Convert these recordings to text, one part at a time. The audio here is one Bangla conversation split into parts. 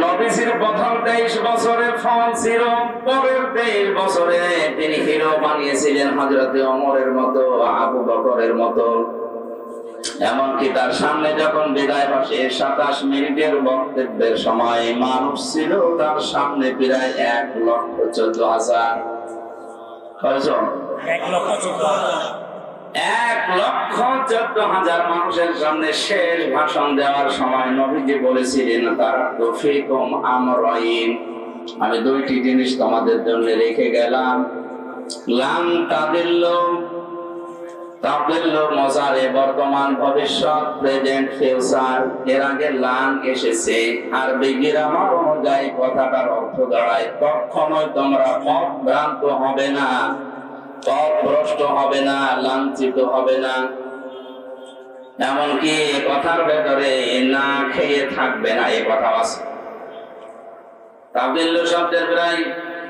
নবীজির প্রথম 23 বছরে ফল ছিল, পরের 23 বছরে তিনি হিরো বানিয়েছিলেন হযরতে ওমরের মতো, আবু বকরের মতো। এমনকি তার সামনে যখন বিদায় বসে 27 মিনিটের বক্তব্যের সময় মানুষ ছিল তার সামনে প্রায় 1,14,000। কয়জন? 1,14,000 মানুষের সামনে শেষ ভাষণ দেওয়ার সময় নবীজি বলেছিলেন, তারাকতু ফীকুম আমরাইন, আমি দুইটি জিনিস তোমাদের জন্য রেখে গেলাম। লান তাদিল্লু, তাদিল্লু মজারে বর্তমান ভবিষ্যৎ, প্রেজেন্ট ফিউচার। এর আগে লান এসেছে, আরবি গ্রামার অনুযায়ী কথাটার অর্থ দাঁড়ায় কখনোই তোমরা পথভ্রান্ত হবে না, পথভ্রষ্ট হবে না, লাঞ্ছিত হবে না। এমনকি কথার ভেতরে না খেয়ে থাকবে না, এই কথা আছে। তাদিল্লু শব্দের প্রায়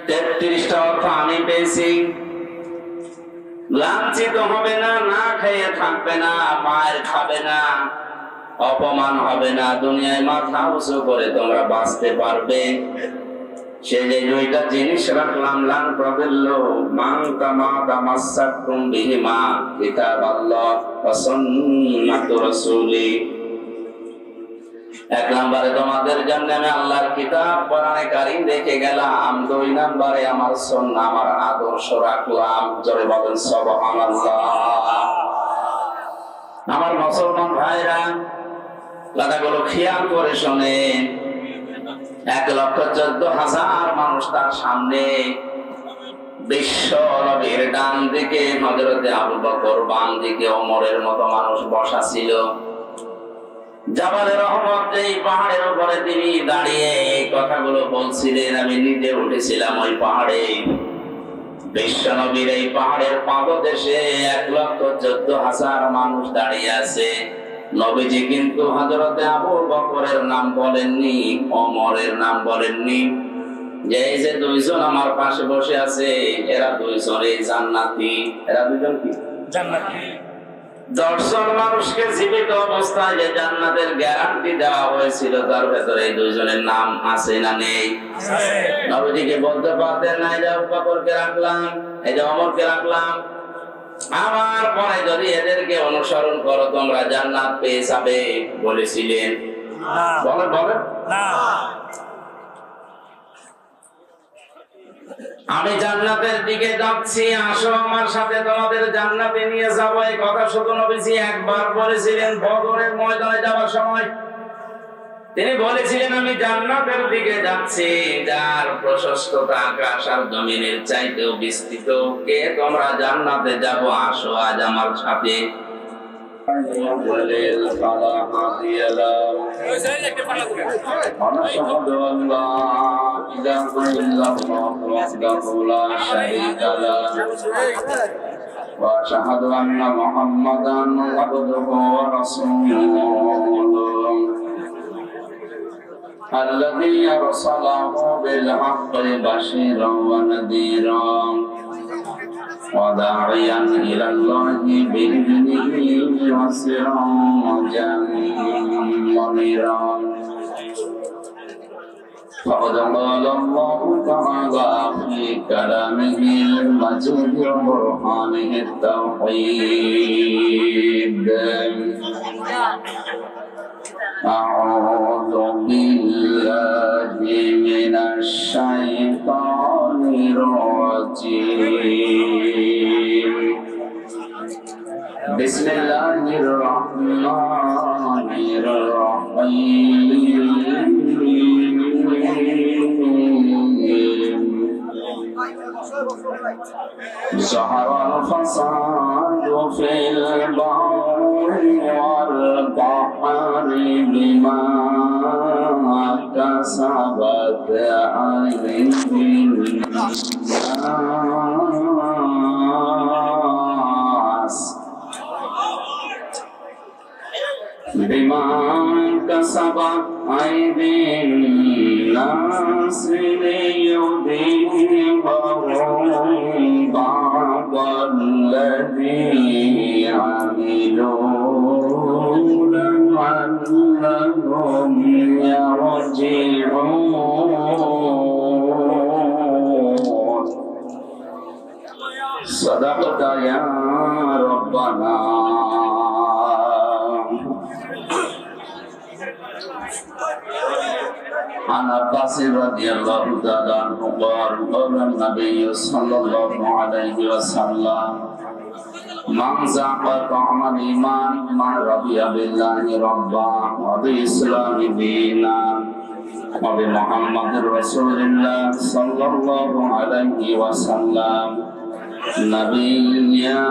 33টা অর্থ আমি পেয়েছি। লাঞ্ছিত হবে না, না খেয়ে থাকবে না, মায়ের খাবে না, অপমান হবে না, দুনিয়ায় মাথা উঁচু করে তোমরা বাঁচতে পারবে। সে যে দুইটা জিনিস রাখলাম, লান তাদিল্লু মান তামাসসাকতুম বিহিমা কিতাবাল্লাহ ওয়া সুন্নাতু রাসূলি। এক নম্বরে তোমাদের জন্য আমি আল্লাহর কিতাব কোরআনে কারীম রেখে গেলাম, 2 নম্বরে আমার সুন্নাহ, আমার আদর্শ রাখলাম। জোরে বলেন সুবহানাল্লাহ। আমার মুসলমান ভাইরা, কথাগুলো খেয়াল করে শোনেন। 1,14,000 মানুষ তার সামনে, বিশ্ব নবীর ডান দিকে হযরতে আবু বকর, বাম দিকে ওমরের মতো মানুষ বসা ছিল। জাবালে রহমত, এই পাহাড়ের উপরে তিনি দাঁড়িয়ে এই কথাগুলো বলছিলেন। আমি নিজে উঠেছিলাম ওই পাহাড়ে। বিশ্ব নবীর এই পাহাড়ের পাদদেশে 1,14,000 মানুষ দাঁড়িয়ে আছে। নবীজি কিন্তু হযরতে আবু বকরের নাম বলেননি, ওমরের নাম বলেননি। যে এই যে দুইজন আমার পাশে বসে আছে, এরা দুইজনই জান্নাতি। এরা দুইজন কি? জান্নাতি। 10 জন মানুষকে জীবিত অবস্থায় যে জান্নাতের গ্যারান্টি দেওয়া হয়েছিল, তার ভেতরে এই দুইজনের নাম আছে না নেই? নবীজিকে বলতে পারতেন না, এই যে আবু বকরকে রাখলাম, এই যে ওমরকে রাখলাম, আমার পরে যদি এদেরকে অনুসরণ করো তোমরা জান্নাত পেয়ে যাবে, বলেছিলেন? বলেন বলেন না। আমি জান্নাতের দিকে যাচ্ছি, আসো আমার সাথে, তোমাদের জান্নাতে নিয়ে যাবো। এই কথা শুধু নবীজি একবার বলেছিলেন বদরের ময়দানে যাওয়ার সময়। তিনি বলেছিলেন, আমি জান্নাতের দিকে যাচ্ছি, যার প্রশস্ততা আকাশ আর জমিনের চাইতেও বিস্তৃত। কে তোমরা জান্নাতে যাবো, আসো আজ আমার সাথে। وأشهد أن محمدا عبده ورسوله الذي أرسله بالحق بشيرا ونذيرا وداعيا إلى الله بإذنه وسراجا منيرا. فقد قال الله تعالى في كلامه المجيد وبرهانه التوحيد: أعوذ بالله من الشيطان الرجيم. بسم الله الرحمن الرحيم. ظهر الفساد في البر والبحر بما كسبت أيدي الناس بما كسبت أيدي الناس ليذيقهم بعض الذي عملوا لعلهم يرجعون. راجعون صدقت يا ربنا عن عباس رضي الله تعالى عنه قال قال النبي صلى الله عليه وسلم من ذاق طعم الإيمان من رضي بالله ربا وبالإسلام دينا وبمحمد رسول الله صلى الله عليه وسلم نبيا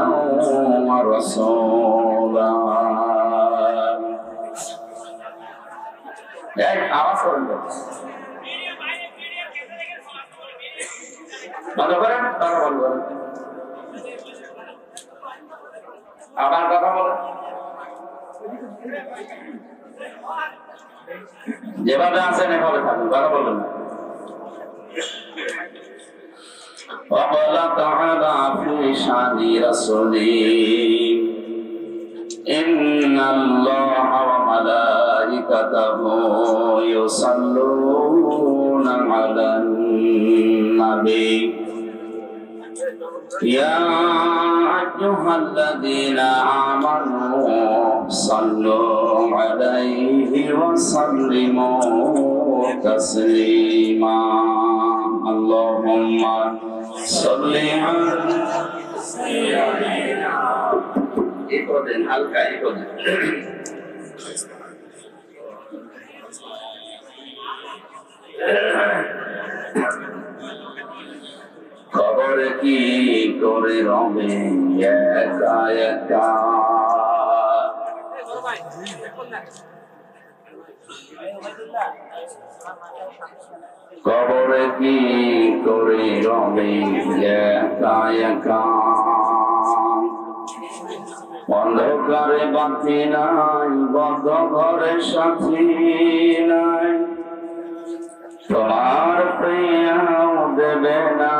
ورسولا আওয়াজ করেন বন্ধ করেন কথা বন্ধ করেন আবার কথা বলেন যেভাবে আছেন এভাবে থাকুন কথা বলবেন না وقال تعالى في شأن رسوله إن الله وملائكته يصلون على النبي يا أيها الذين آمنوا صلوا عليه وسلموا تسليما اللهم صل على سيدنا إخوة حلقة إخوة খবর কি করে রবে একা একা খবর কি করে রবে একা একা অন্ধকারে বাতি নাই বদ্ধ ঘরে সাথী নাই তোমার প্রিয়াও দেবে না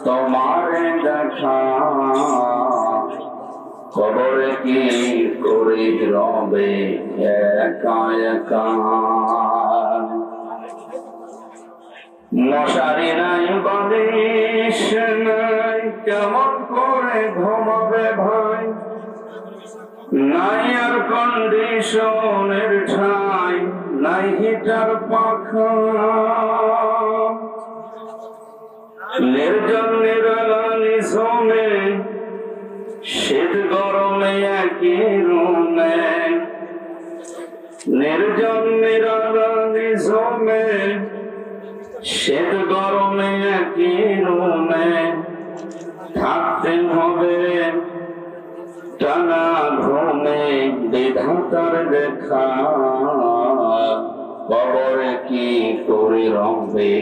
তোমার দেখা খবরে কি করে রবে একা একা মশারি নাই বালিশ নাই কেমন করে ঘুমাবে ভাই নাই আর কন্ডিশনের ঠাই নাই হিটার পাখা নির্জন নিরালানি শ্রমে শীত গরমে একই রুমে নির্জন নিরালানি শ্রমে শীত গরমে একই রুমে থাকতে হবে টানা ঘুমে বিধাতার দেখা কবরে কি করে রবে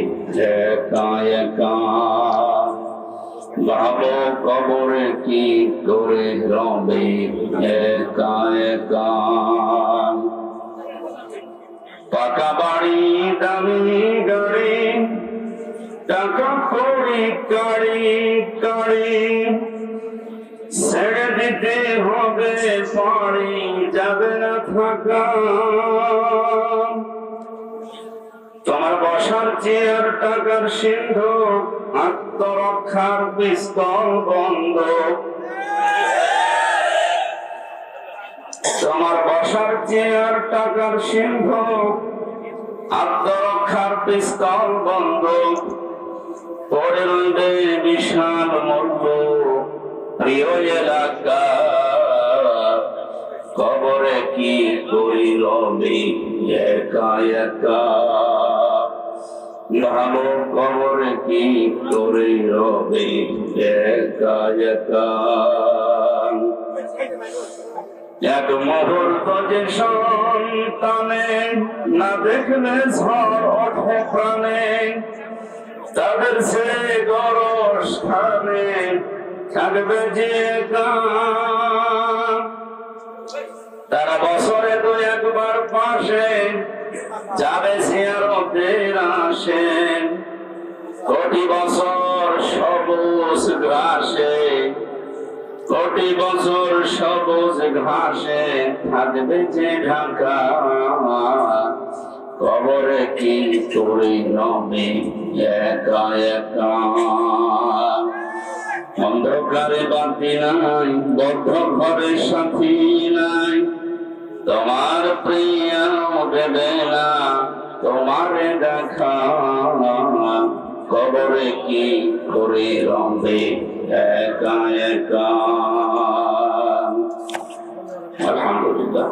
একা একা ভাবো কবরে কি করে রবে একা একা পাকা বাড়ি দামি গাড়ি টাকা কড়ি কাড়ি কাড়ি ছেড়ে দিতে হবে পাড়ি যাবে না থাকা তোমার বসার চেয়ার টাকার সিন্ধু আত্মরক্ষার পিস্তল বন্ধ তোমার বসার চেয়ার টাকার সিন্ধু আত্মরক্ষার পিস্তল বন্ধ পড়ে রইবে বিশাল মূল্য প্রিয় এলাকা কবরে কি করি রবে একা একা ভালো কবরে কি করে রবে একা একা এক মুহূর্ত যে সন্তানে না দেখলে ঝড় ওঠে প্রাণে তাদের সে গরজ স্থানে থাকবে যে তারা বছরে তো একবার পাশে যাবে জিয়ারতের আসেন কোটি বছর সবুজ ঘাসে কোটি বছর সবুজ ঘাসে থাকবে যে ঢাকা কবরে কি করে নবে একা একা, অন্ধকারে বাতি নাই, বদ্ধ ঘরে সাথী নাই, তোমার প্রিয় দেবে না তোমারে দেখা, কবরে কি করে রবে একা একা। আলহামদুলিল্লাহ।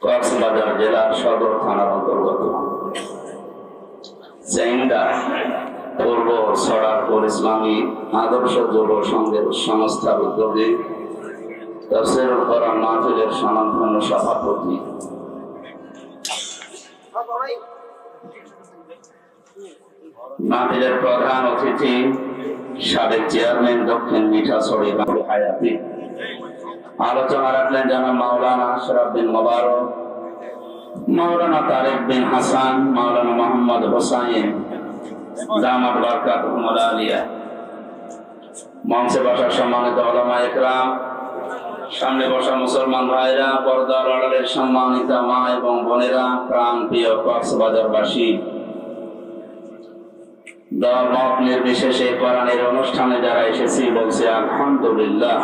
কক্সবাজার জেলার সদর থানার অন্তর্গত চেঙ্গা পূর্ব সরারপুর ইসলামী আদর্শ যুব সংঘের সংস্থার উদ্যোগে তাফসীরুল কোরআন মাহফিলের সনাতন সভাপতি মাহফিলের প্রধান অতিথি সাবেক চেয়ারম্যান দক্ষিণ মিঠাছড়ি বাবু হায়াতি, আলোচনা রাখলেন জনাব মাওলানা আশরাফ বিন মোবারক, মাওলানা তারেক বিন হাসান, মাওলানা মোহাম্মদ হোসাইন দামাত বারকাতুহুল আলিয়া। মঞ্চে বসা সম্মানিত উলামা ইকরাম, সামনে বসা মুসলমান ভাইরা, পর্দার আড়ালের সম্মানিত মা এবং বোনেরা, প্রাণ প্রিয় কক্সবাজারবাসী, ধর্মমত নির্বিশেষে কোরআনের অনুষ্ঠানে যারা এসেছি বলছে আলহামদুলিল্লাহ।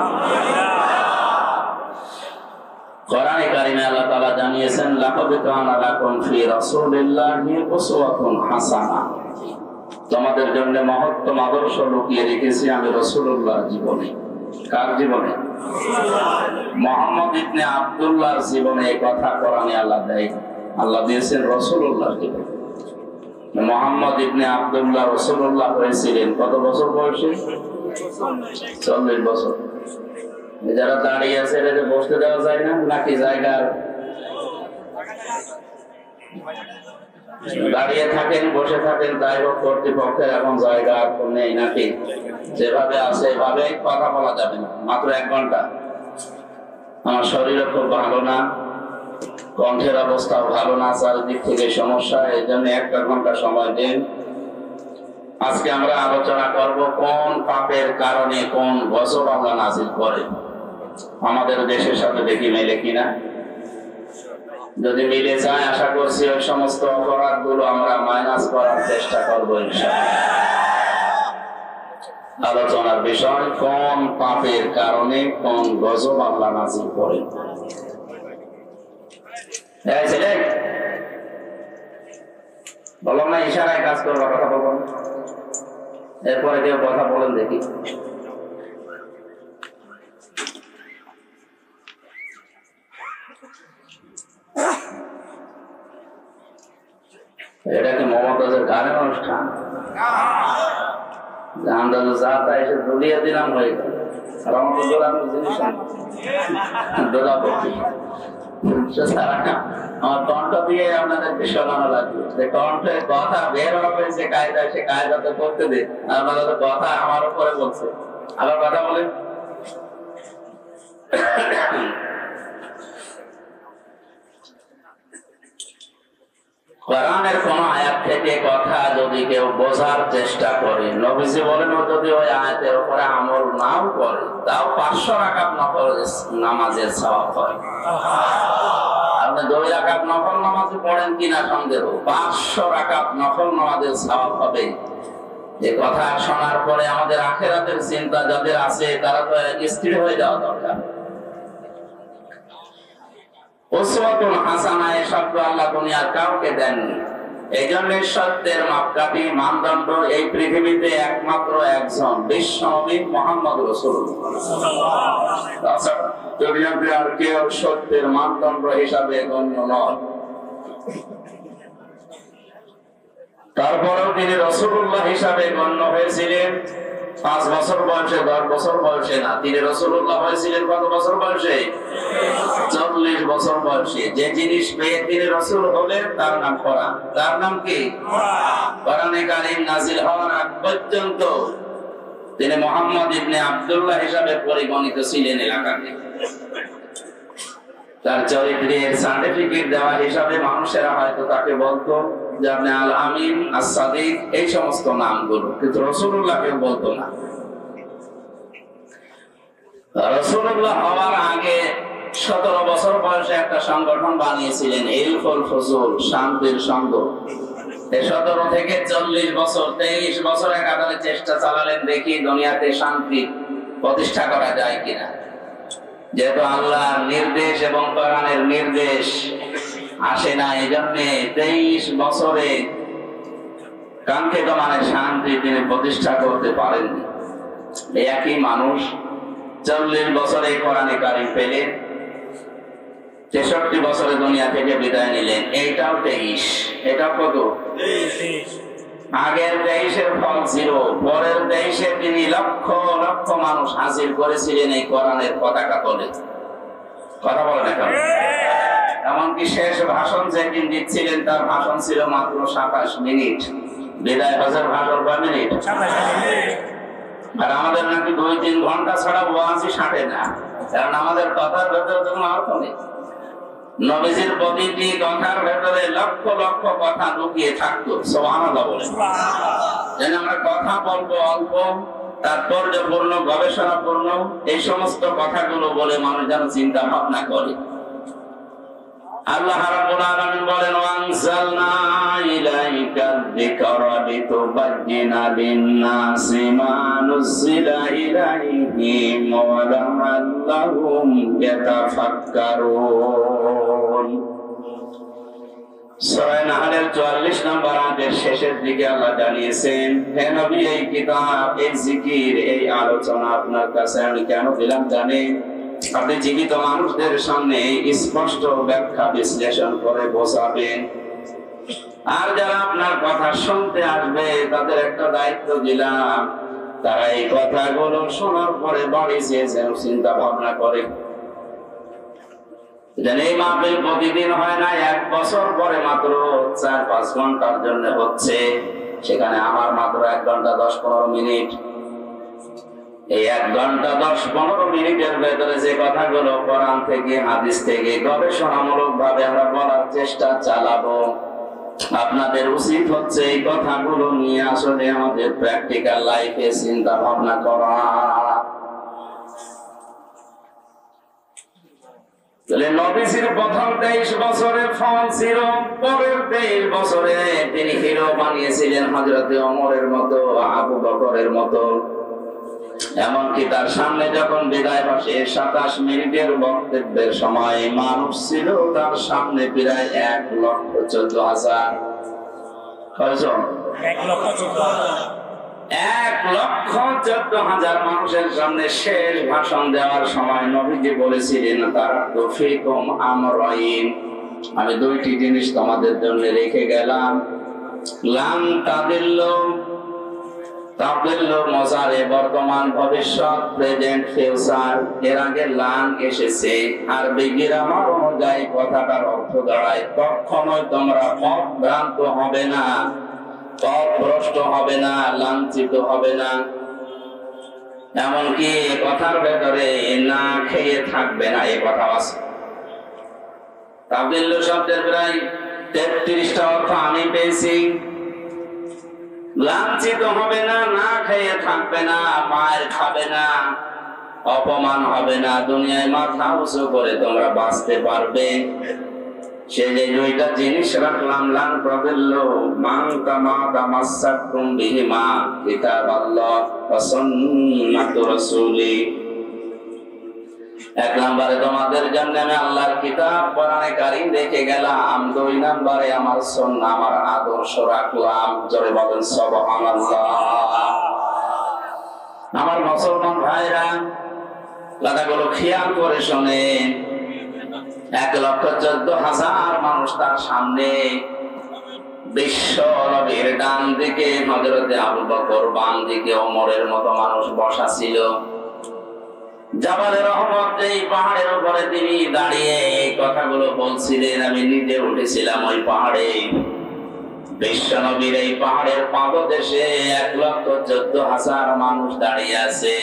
কোরআনে কারিমে আল্লাহ তাআলা জানিয়েছেন লাকাদ কানা লাকুম ফি রাসূলিল্লাহি উসওয়াতুন হাসানা, তোমাদের জন্য মহত্তম আদর্শ লুকিয়ে রেখেছি আমি রাসূলুল্লাহর জীবনে। কার জীবনে? মুহাম্মদ ইবনে আব্দুল্লাহর জীবনে। এই কথা কোরআনে আল্লাহ দেয়, আল্লাহ দিয়েছেন রাসূলুল্লাহর জীবনে। মুহাম্মদ ইবনে আব্দুল্লাহ রাসূলুল্লাহ হয়েছিলেন কত বছর বয়সে? 40 বছর। যারা দাঁড়িয়ে আছে এদের বসতে দেওয়া যায় না নাকি? জায়গার দাঁড়িয়ে থাকেন বসে থাকেন তাই হোক, কর্তৃপক্ষের এখন জায়গা নেই নাকি? যেভাবে আছে এভাবে কথা বলা যাবে না। মাত্র 1 ঘন্টা। আমার শরীরও খুব ভালো না, কণ্ঠের অবস্থাও ভালো না, চারিদিক থেকে সমস্যা, এই জন্য 1 ঘন্টা সময় দিন। আজকে আমরা আলোচনা করব কোন পাপের কারণে কোন গজব আল্লাহ নাযিল করে। আমাদের দেশের সাথে দেখি মেলে কিনা। যদি মিলে যায় আশা করছি ওই সমস্ত অপরাধগুলো আমরা মাইনাস করার চেষ্টা করবো ইনশাআল্লাহ। আলোচনার বিষয় কোন পাপের কারণে কোন গজব আল্লাহ নাযিল করে। বলো না ইশারায় কাজ করবো, কথা বলবো, এরপরে কেউ কথা বলেন দেখি। এটা কি মমতাজের গানের অনুষ্ঠান? আন্দাজে যা তা এসে দলিয়ে দিলাম হয়ে গেল। আর আমাদের দোলানো জিনিস দোলাবো আমার কণ্ঠ দিয়ে আপনাদেরকে শোনানো লাগবে। যে কণ্ঠে কথা বের হবে যে কায়দা, সে কায়দাতে করতে দে। আপনারা তো কথা আমার উপরে বলছে, আবার কথা বলেন। কোরআনের কোন আয়াত থেকে কথা যদি কেউ বোঝার চেষ্টা করে, নবীজি বলেন ও যদি ওই আয়াতের উপরে আমল নাও করে তাও 500 রাকাত নফল নামাজের সওয়াব হয়। আপনি 2 রাকাত নফল নামাজ পড়েন কিনা সন্দেহ, 500 রাকাত নফল নামাজের সওয়াব হবে। এই কথা শোনার পরে আমাদের আখিরাতের চিন্তা যাদের আছে তারা তো স্থির হয়ে যাওয়া দরকার। উসওয়াতুন হাসানা এ শব্দ আল্লাহ দুনিয়ার কাউকে দেননি। এই জন্য সত্যের মাপকাঠি মানদণ্ড এই পৃথিবীতে একমাত্র একজন, বিশ্বনবী মুহাম্মদ রাসূলুল্লাহ। দুনিয়াতে আর কেউ সত্যের মানদণ্ড হিসাবে গণ্য নয়। তারপরেও তিনি রাসূলুল্লাহ হিসাবে গণ্য হয়েছিলেন 5 বছর বয়সে, 10 বছর বয়সে না। তিনি রাসূলুল্লাহ হয়েছিলেন কত বছর বয়সে? 40 বছর বয়সে। যে জিনিস পেয়ে তিনি রাসূল হলেন তার নাম কোরআন। তার নাম কি? কোরআনে কারীম নাযিল হওয়ার আগ পর্যন্ত তিনি মুহাম্মদ ইবনে আব্দুল্লাহ হিসাবে পরিগণিত ছিলেন এলাকাতে। তার চরিত্রের সার্টিফিকেট দেওয়া হিসাবে মানুষেরা হয়তো তাকে বলতো যে আপনি আল আমিন, আস-সাদিক, এই সমস্ত নামগুলো, কিন্তু রাসূলুল্লাহ কেউ বলতো না। রাসূলুল্লাহ হওয়ার আগে 17 বছর বয়সে একটা সংগঠন বানিয়েছিলেন হিলফুল ফুসুল, শান্তির সংঘ। 17 থেকে 40 বছর 23 বছর একাধারে চেষ্টা চালালেন, দেখি দুনিয়াতে শান্তি প্রতিষ্ঠা করা যায় কিনা। যেহেতু আল্লাহর নির্দেশ এবং কোরআনের নির্দেশ আসে না, এই জন্য 23 বছরে কাঙ্ক্ষিত মানে শান্তি তিনি প্রতিষ্ঠা করতে পারেননি। একই মানুষ 40 বছরে কোরআনে কারিম পেলেন, 63 বছরে দুনিয়া থেকে বিদায় নিলেন। এইটাও 23, এটাও কত? আগের 23-এর ফল 0, পরের 23-এ তিনি লক্ষ লক্ষ মানুষ হাজির করেছিলেন এই কোরআনের পতাকা তলে। কথা বলেন এখন। এমনকি শেষ ভাষণ যেদিন দিচ্ছিলেন তার ভাষণ ছিল মাত্র 27 মিনিট। বিদায় হজের ভাষণ কয় মিনিট? আর আমাদের নাকি 2-3 ঘন্টা ছাড়া ওয়াজই সাঁটে না, কারণ আমাদের কথার ভেতরে তো কোনো অর্থ নেই। নবীজির প্রতিটি কথার ভেতরে লক্ষ লক্ষ কথা লুকিয়ে থাকতো। সুবহানাল্লাহ বলেন। যেন আমরা কথা বলবো অল্প, তাৎপর্যপূর্ণ, গবেষণাপূর্ণ, এই সমস্ত কথাগুলো বলে মানুষ যেন চিন্তা ভাবনা করে। আল্লাহ রাব্বুল আলামিন বলেন, ওয়ানজালনা ইলাইকাল যিকরা লিতুবায়্যিনা লিন-নাসি মা নুযিলা ইলাইহিম ওয়া লা'আল্লাহুম ইয়াতাফাক্কারুন। সূরা নাহলের 44 নম্বর আয়াতের শেষের দিকে আল্লাহ জানিয়েছেন, হে নবী, এই কিতাব, এই জিকির, এই আলোচনা আপনার কাছে আমি কেন দিলাম জানেন? আপনি জীবিত মানুষদের সামনে স্পষ্ট ব্যাখ্যা বিশ্লেষণ করে বোঝাবেন। আর যারা আপনার কথা শুনতে আসবে তাদের একটা দায়িত্ব দিলাম, তারা এই কথাগুলো শোনার পরে বাড়ি যেয়ে যেন চিন্তা ভাবনা করে। এই মাহফিল প্রতিদিন হয় না, 1 বছর পরে মাত্র 4-5 ঘন্টার জন্য হচ্ছে, সেখানে আমার মাত্র 1 ঘন্টা 10-15 মিনিট। এই 1 ঘন্টা 10-15 মিনিটের ভেতরে যে কথাগুলো কোরআন থেকে, হাদিস থেকে গবেষণামূলক ভাবে আমরা বলার চেষ্টা চালাবো, আপনাদের উচিত হচ্ছে এই কথাগুলো নিয়ে আসলে আমাদের প্র্যাকটিক্যাল লাইফে চিন্তা ভাবনা করা। নবীজির প্রথম 23 বছরের ফল ছিল, পরের 23 বছরে তিনি হিরো বানিয়েছিলেন হযরতে ওমরের মতো, আবু বকরের মতো। এমনকি তার সামনে যখন বিদায় বসে 27 মিনিটের বক্তব্যের সময় মানুষ ছিল তার সামনে প্রায় 1,14,000। 1,14,000 মানুষের সামনে শেষ ভাষণ দেওয়ার সময় নবীজি বলেছিলেন, তারাকতু ফীকুম আমরাইন, আমি 2টি জিনিস তোমাদের জন্য রেখে গেলাম। লান তাদিল্লু, তাদিল্লু মজারে, বর্তমান, ভবিষ্যৎ, প্রেজেন্ট, ফিউচার। এর আগে লান এসেছে, আরবি গ্রামার অনুযায়ী কথাটার অর্থ দাঁড়ায় কখনোই তোমরা পথভ্রান্ত হবে না, পথভ্রষ্ট হবে না, লাঞ্ছিত হবে না। এমনকি কথার ভেতরে না খেয়ে থাকবে না, এ কথা আছে। তাদিল্লু শব্দের প্রায় 33টা অর্থ আমি পেয়েছি। লাঞ্ছিত হবে না, না খেয়ে থাকবে না, মায়ের খাবে না, অপমান হবে না, দুনিয়ায় মাথা উঁচু করে তোমরা বাঁচতে পারবে। সে যে 2টা জিনিস রাখলাম, লান তাদিল্লু মান তামাসসাকতুম বিহিমা কিতাবাল্লাহ ওয়া সুন্নাতু রাসূলি। 1 নম্বরে তোমাদের জন্য আমি আল্লাহর কিতাব কোরআনে কারীম রেখে গেলাম, 2 নম্বরে আমার সুন্নাহ, আমার আদর্শ রাখলাম। জোরে বলেন সুবহানাল্লাহ। আমার মুসলমান ভাইরা, কথাগুলো খেয়াল করে শোনেন। 1,14,000 মানুষ তার সামনে, বিশ্ব নবীর ডান দিকে হযরতে আবু বকর, বাম দিকে ওমরের মতো মানুষ বসা ছিল। জাবালে রহমত, এই পাহাড়ের উপরে তিনি দাঁড়িয়ে এই কথাগুলো বলছিলেন। আমি নিজে উঠেছিলাম ওই পাহাড়ে। বিশ্ব নবীর এই পাহাড়ের পাদদেশে 1,14,000 মানুষ দাঁড়িয়ে আছে।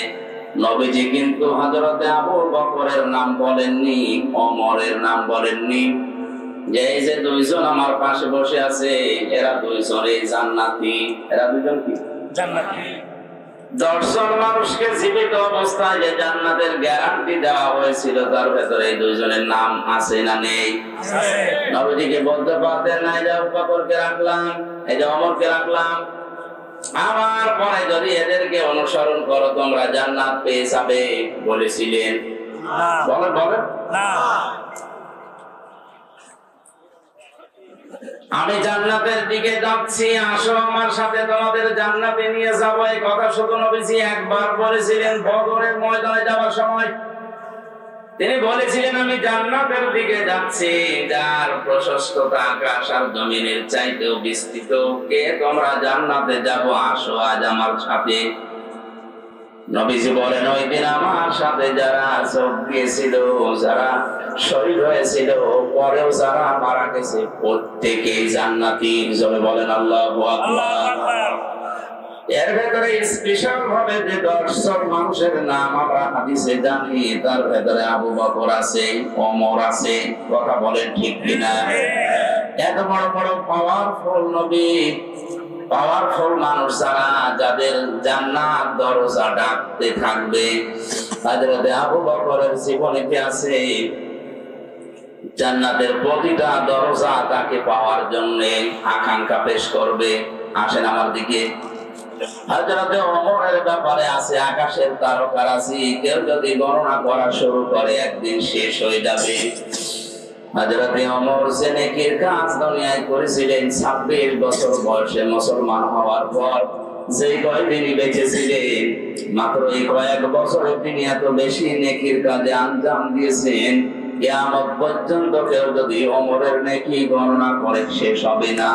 নবীজি কিন্তু হযরতে আবু বকরের নাম বলেননি, ওমরের নাম বলেননি। যে এই যে 2 জন আমার পাশে বসে আছে, এরা 2 জনই জান্নাতি। এরা 2 জন কি? জান্নাতি। দর্শন মানুষকে জীবিত অবস্থায় যে জান্নাতের গ্যারান্টি দেওয়া হয়েছিল তার ভেতরে এই দুইজনের নাম আছে না নেই? নবীজিকে বলতে পারতেন না এই যে আবু বকরকে রাখলাম, এই যে ওমরকে রাখলাম, আমার পরে যদি এদেরকে অনুসরণ করো তোমরা জান্নাত পেয়ে যাবে, বলেছিলেন? বলেন বলেন না। আমি জান্নাতের দিকে যাচ্ছি, আসো আমার সাথে তোমাদের জান্নাতে নিয়ে যাবো, এই কথা শুধু নবীজি একবার বলেছিলেন বদরের ময়দানে যাওয়ার সময়। তিনি বলেছিলেন আমি জান্নাতের দিকে যাচ্ছি যার প্রশস্ততা আকাশ আর জমিনের চাইতেও বিস্তৃত, কে তোমরা জান্নাতে যাবো, আসো আজ আমার সাথে। নবীজি বলেন ওই দিন আমার সাথে যারা যোগ দিয়েছিল, যারা শহীদ হয়েছিল, পরেও যারা মারা গেছে, প্রত্যেকেই জান্নাতি। জোরে বলেন আল্লাহু আকবার। এর ভেতরে স্পেশাল ভাবে যে 10 মানুষের নাম আমরা হাদিসে জানি, তার ভেতরে আবু বকর আছে, ওমর আছে। কথা বলেন ঠিক কিনা? এত বড় বড় পাওয়ারফুল নবী, পাওয়ারফুল মানুষ যারা, যাদের জান্নাত দরজা ডাকতে থাকবে, হযরত আবু বকরের জীবনীতে আছে জান্নাতের প্রতিটা দরজা তাকে পাওয়ার জন্য আকাঙ্ক্ষা পেশ করবে। আসেন আমার দিকে। হযরত ওমরের ব্যাপারে আছে আকাশের তারকারাজি, কেউ যদি গণনা করা শুরু করে একদিন শেষ হয়ে যাবে। হযরত ওমর যে নেকির কাজ দুনিয়ায় করেছিলেন, 26 বছর বয়সে মুসলমান হওয়ার পর যে কয়দিনই বেঁচে ছিলেন, মাত্র এই কয়েক বছরে তিনি এত বেশি নেকির কাজে আঞ্জাম দিয়েছেন, কিয়ামত পর্যন্ত কেউ যদি ওমরের নেকি গণনা করে শেষ হবে না।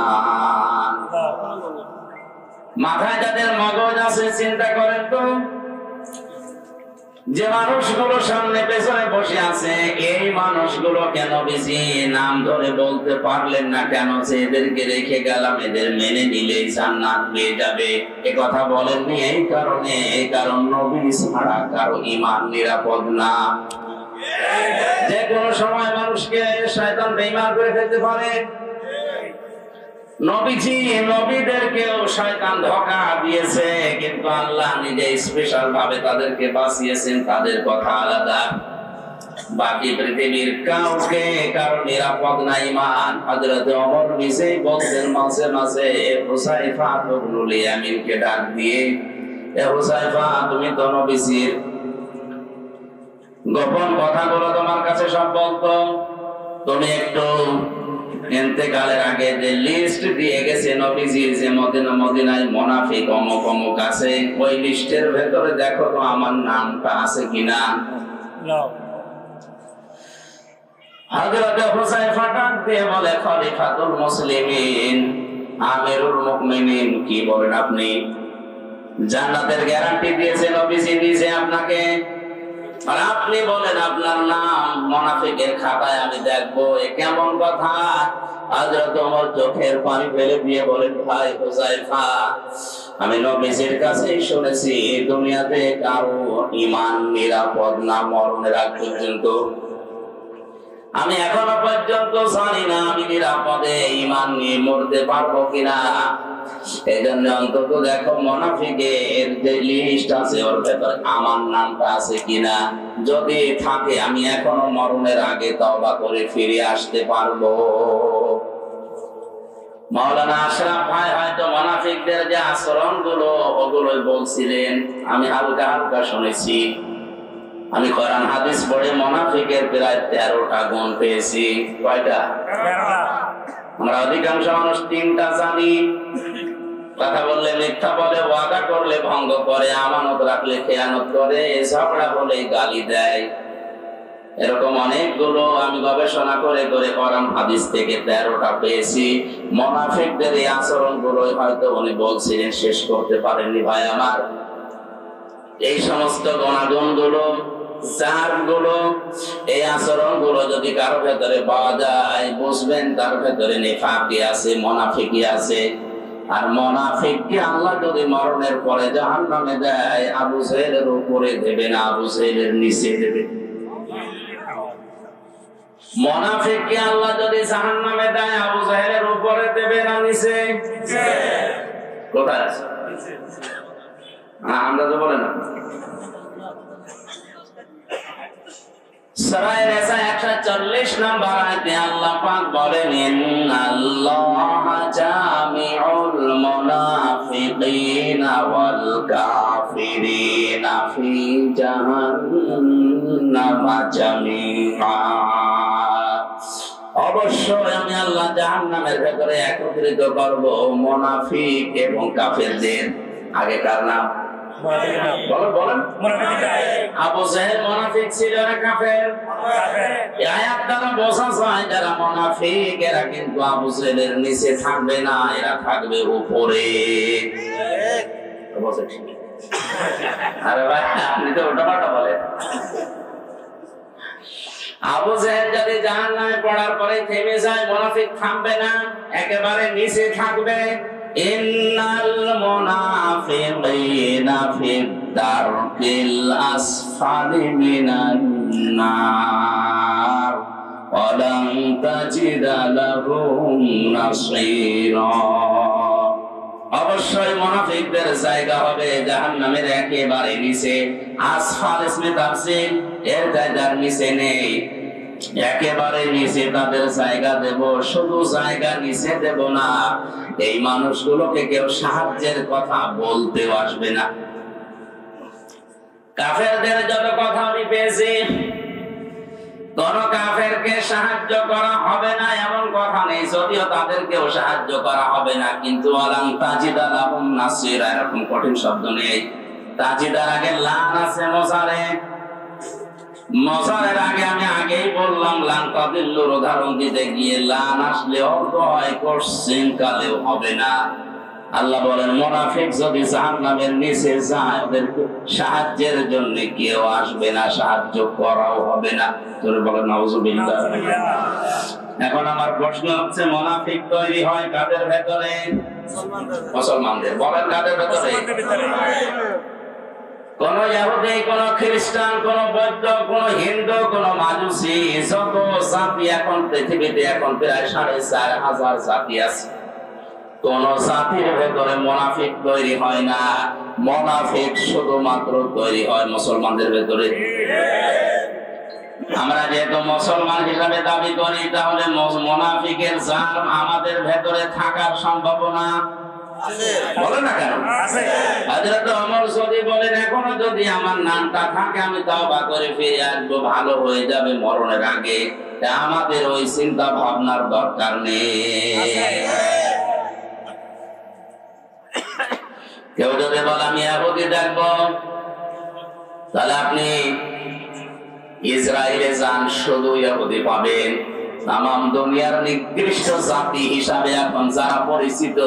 মাথায় যাদের মগজ আছে চিন্তা করেন তো, যে মানুষগুলো সামনে পেছনে বসে আছে, এই মানুষগুলো কেন বেশি নাম ধরে বলতে পারলেন না কেন যে এদেরকে রেখে গেলাম, এদের মেনে নিলে জান্নাত পেয়ে যাবে? এ কথা বলেননি এই কারণে, এই কারণ নবী ছাড়া কারো ঈমান নিরাপদ না। যে কোনো সময় মানুষকে শয়তান বেঈমান করে ফেলতে পারে। নবীজি নবীদেরকেও শয়তান ধোঁকা দিয়েছে, কিন্তু আল্লাহ নিজে স্পেশাল ভাবে তাদেরকে বাঁচিয়েছেন। তাদের কথা আলাদা, বাকি পৃথিবীর কাউকে কারো নিরাপদ না ঈমান। হযরত ওমর নিজেই বলতেন মাঝে মাঝে হুযায়ফা ইবনুল ইয়ামিনকে ডাক দিয়ে, এ হুযায়ফা, তুমি তো নবীজির গোপন কথাগুলো তোমার কাছে সব বলতো, তুমি একটু ইন্তেকালের আগে যে লিস্ট দিয়ে গেছে নবীজি, যে মদিনায় মুনাফিক অমুক অমুক আছে, ওই লিস্টের ভেতরে দেখো তো আমার নামটা আছে কিনা। হযরত হুযায়ফা ডাক দিয়ে বলে, খলিফাতুল মুসলিমিন, আমিরুল মুমিনিন, কি বলেন আপনি? জান্নাতের গ্যারান্টি দিয়েছে নবীজি নিজে আপনাকে, আর আপনি বলেন আপনার নাম মুনাফিকের খাতায় আমি দেখবো, এ কেমন কথা? হযরত ওমর চোখের পানি ফেলে দিয়ে বলেন, ভাই হুযায়ফা, আমি নবীজির কাছেই শুনেছি দুনিয়াতে কারো ঈমান নিরাপদ না মরণের আগ পর্যন্ত। আমি এখনো পর্যন্ত জানি না আমি নিরাপদে ঈমান নিয়ে মরতে পারবো কিনা। এই জন্য অন্তত দেখো মুনাফিকের যে লিস্ট আছে ওর ভেতরে আমার নামটা আছে কিনা। যদি থাকে আমি এখনো মরণের আগে তওবা করে ফিরে আসতে পারবো। মাওলানা আশরাফ ভাই হয়তো মুনাফিকদের যে আচরণগুলো ওগুলোই বলছিলেন, আমি হালকা হালকা শুনেছি। আমি কোরআন হাদিস পড়ে মুনাফিকের প্রায় 13টা গুণ পেয়েছি। কয়টা? 13টা। আমরা অধিকাংশ মানুষ 3টা জানি। কথা বললে মিথ্যা বলে, ওয়াদা করলে ভঙ্গ করে, আমানত রাখলে খেয়ানত করে, ঝগড়া হলে গালি দেয়। এরকম অনেকগুলো আমি গবেষণা করে করে কোরআন হাদিস থেকে 13টা পেয়েছি। মুনাফিকদের এই আচরণগুলো হয়তো উনি বলছিলেন, শেষ করতে পারেননি ভাই আমার। এই সমস্ত গুণাগুণগুলো, চারগুলো, এই আচরণগুলো যদি কারো ভেতরে পাওয়া যায়, বুঝবেন তার ভেতরে নিফাকি আছে, মুনাফিকি আছে। আর মুনাফিককে আল্লাহ যদি মরণের পরে জাহান্নামে দেয়, আবু জাহেলের উপরে দেবে না, আবু জাহেলের নিচে দেবে। মুনাফিককে আল্লাহ যদি জাহান্নামে দেয়, আবু জাহেলের উপরে দেবে না নিচে? কোথায় আছে? আমরা তো বলে না। সূরা নিসা 140 নম্বর আয়াতে আল্লাহ পাক বলেন, ইন্নাল্লাহা জামিউল মুনাফিকিনা ওয়াল কাফিরিনা ফি জাহান্নাম জামিআ। অবশ্যই আমি আল্লাহ জাহান্নামের ভেতরে একত্রিত করব মুনাফিক এবং কাফেরদের। আগেকার নাম বলেন। আবু জাহেল মুনাফিক ছিল না কাফের? এই আয়াত দ্বারা বোঝা যায় যারা মুনাফিক এরা কিন্তু আবু জাহেলের নিচে থাকবে না, এরা থাকবে উপরে। আরে ভাই আপনি তো উল্টাপাল্টা বলেন। আবু জাহেল যদি জাহান্নামে পড়ার পরে থেমে যায়, মুনাফিক থামবে না, একেবারে নিচে থাকবে। ইন্নাল মুনাফিকিনা ফিদ দারকিল আসফালি মিনান নার ওয়া লান তাজিদা লাহুম নাসীরা। অবশ্যই মুনাফিকদের জায়গা হবে জাহান্নামের একেবারে নিচে। আসফাল ইসমে তাফসীর, এর জায়গার নিচে নেই, একেবারে নিচে তাদের জায়গা দেব। শুধু জায়গা নিচে দেব না, এই মানুষগুলোকে কেউ সাহায্যের কথা বলতেও আসবে না। কাফেরদের যত কথা আমি পেয়েছি, কোন কাফেরকে সাহায্য করা হবে না এমন কথা নেই, যদিও তাদেরকেও সাহায্য করা হবে না, কিন্তু আলাম তাজিদা লাহুম নাসীরা এরকম কঠিন শব্দ নেই। তাজিদার আগে লান আছে, মজারের আগে আমি আগেই বললাম লান তাদিল্লুর উদাহরণ দিতে গিয়ে লান আসলে অর্থ হয় কোশ্চিন কালেও হবে না। আল্লাহ বলেন মুনাফিক যদি জাহান্নামের নিচে যায়, ওদেরকে সাহায্যের জন্য কেউ আসবে না, সাহায্য করাও হবে না। তোরে বলেন নাউজুবিল্লাহ। এখন আমার প্রশ্ন হচ্ছে, মুনাফিক তৈরি হয় কাদের ভেতরে? মুসলমানদের। বলেন কাদের ভেতরে? কোন ইহুদি, কোন খ্রিস্টান, কোন বৌদ্ধ, কোন হিন্দু, কোন মাজুসি, যত জাতি এখন পৃথিবীতে এখন প্রায় 4,500 জাতি আছে, কোন জাতির ভেতরে মুনাফিক তৈরি হয় না। মুনাফিক শুধুমাত্র তৈরি হয় মুসলমানদের ভেতরে। আমরা যেহেতু মুসলমান হিসাবে দাবি করি, তাহলে মুনাফিকের জান আমাদের ভেতরে থাকার সম্ভাবনা বলে না কেন? হযরত ওমর যদি বলেন এখনো যদি আমার নামটা থাকে আমি তওবা করে ফিরে আসবো, ভালো হয়ে যাবে মরণের আগে, আমাদের ওই চিন্তা ভাবনার দরকার নেই। কেউ যদি বলে আমি ইহুদি দেখবো, তাহলে আপনি ইসরায়েলে যান, শুধু ইহুদি পাবেন। তামাম দুনিয়ার নিকৃষ্ট জাতি হিসাবে এখন যারা পরিচিত,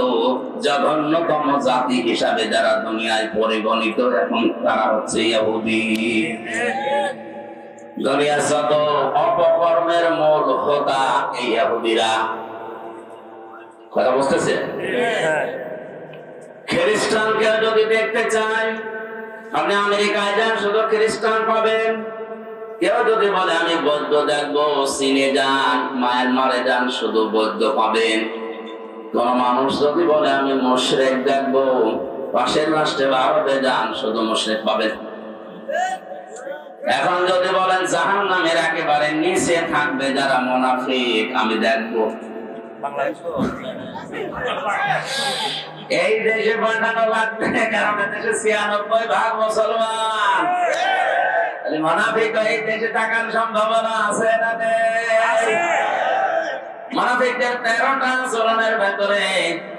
জঘন্যতম জাতি হিসাবে যারা দুনিয়ায় পরিগণিত, এখন তারা হচ্ছে ইহুদি। দুনিয়ার যত অপকর্মের মূল হোতা এই ইহুদিরা। কথা বুঝতেছে? খ্রিস্টানকে যদি দেখতে চাই, আপনি আমেরিকায় যান, শুধু খ্রিস্টান পাবেন। কেউ যদি বলে আমি বৌদ্ধ দেখবো, চীনে যান, মায়ানমারে যান, শুধু বৌদ্ধ পাবেন। কোন মানুষ যদি বলে আমি মুশরিক দেখবো, পাশের রাষ্ট্রে ভারতে যান, শুধু মুশরিক পাবেন। এখন যদি বলেন জাহান্নামের একেবারে নিচে থাকবে যারা মুনাফিক, আমি দেখবো। এই দেশে পাঠানো লাগবে, কারণ দেশে 96% মুসলমান। মুনাফিক এই দেশে থাকার সম্ভাবনা আছে না? মুনাফিকদের 13টা আচরণের ভেতরে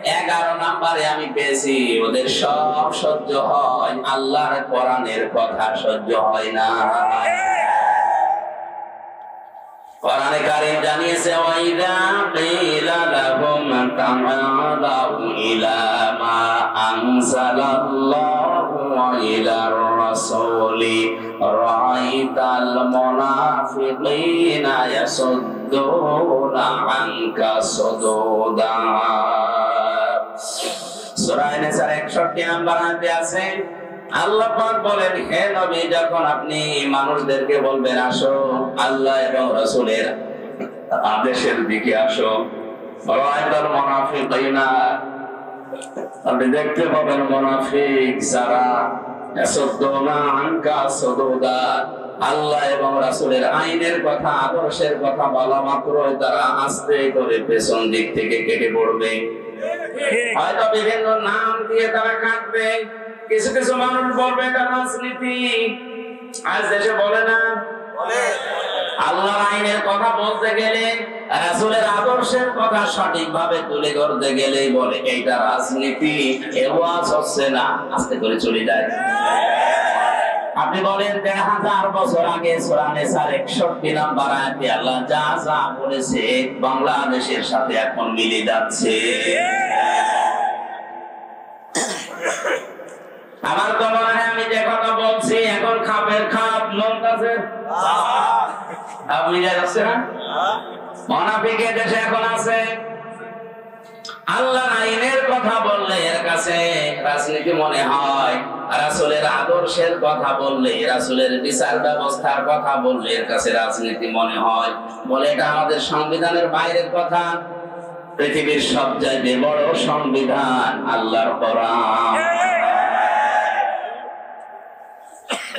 11 নম্বরে আমি পেয়েছি, ওদের সব সহ্য হয়, আল্লাহর কোরআনের কথা সহ্য হয় না। কোরআনে কারীম জানিয়েছে, ওয়াইদা কিলা লাহুম তাআলাউ ইলা মা আনজালাল্লাহু ওয়া ইলার রাসূলি রাআইতাল মুনাফিকিনা ইয়াসুদ্দুনা আনকা সুদুদা। সূরা নিসার 61 নম্বর আয়াতে আছে, আল্লাহ পাক বলেন, হে নবী, যখন আপনি মানুষদেরকে বলবেন আসো আল্লাহ এবং রাসূলের আদেশের দিকে আসো, রাআইতাল মুনাফিকিনা, আপনি দেখতে পাবেন মুনাফিক যারা আল্লাহ এবং রাসূলের আইনের কথা, আদর্শের কথা বলা মাত্রই তারা আস্তে করে পেছন দিক থেকে কেটে পড়বে। হয়তো বিভিন্ন নাম দিয়ে তারা কাটবে। কিছু কিছু মানুষ বলবে এটা রাজনীতি। আজ দেশে বলে না, আল্লাহর আইনের কথা বলতে গেলে, রাসূলের আদর্শের কথা সঠিকভাবে তুলে ধরতে গেলেই বলে এইটা রাজনীতি, এ ওয়াজ হচ্ছে না, আস্তে করে চলে যায়। আপনি বলেন ১,৫০০ বছর আগে সূরা নিসার ৬১ নম্বর আয়াতে আল্লাহ যা যা বলেছে বাংলাদেশের সাথে এখন মিলে যাচ্ছে। আমার তো মনে হয় আমি যে কথা বলছি এখন খাপের খাপ মনটাছে আপনি যাচ্ছে না। মুনাফিকের দেশে এখন আছে। আল্লাহর আইনের কথা বললে এর কাছে রাজনীতি মনে হয়, রাসূলের আদর্শের কথা বললে, রাসূলের বিচার ব্যবস্থার কথা বললে এর কাছে রাজনীতি মনে হয়। বলে এটা আমাদের সংবিধানের বাইরের কথা। পৃথিবীর সবচেয়ে বড় সংবিধান আল্লাহর কোরআন।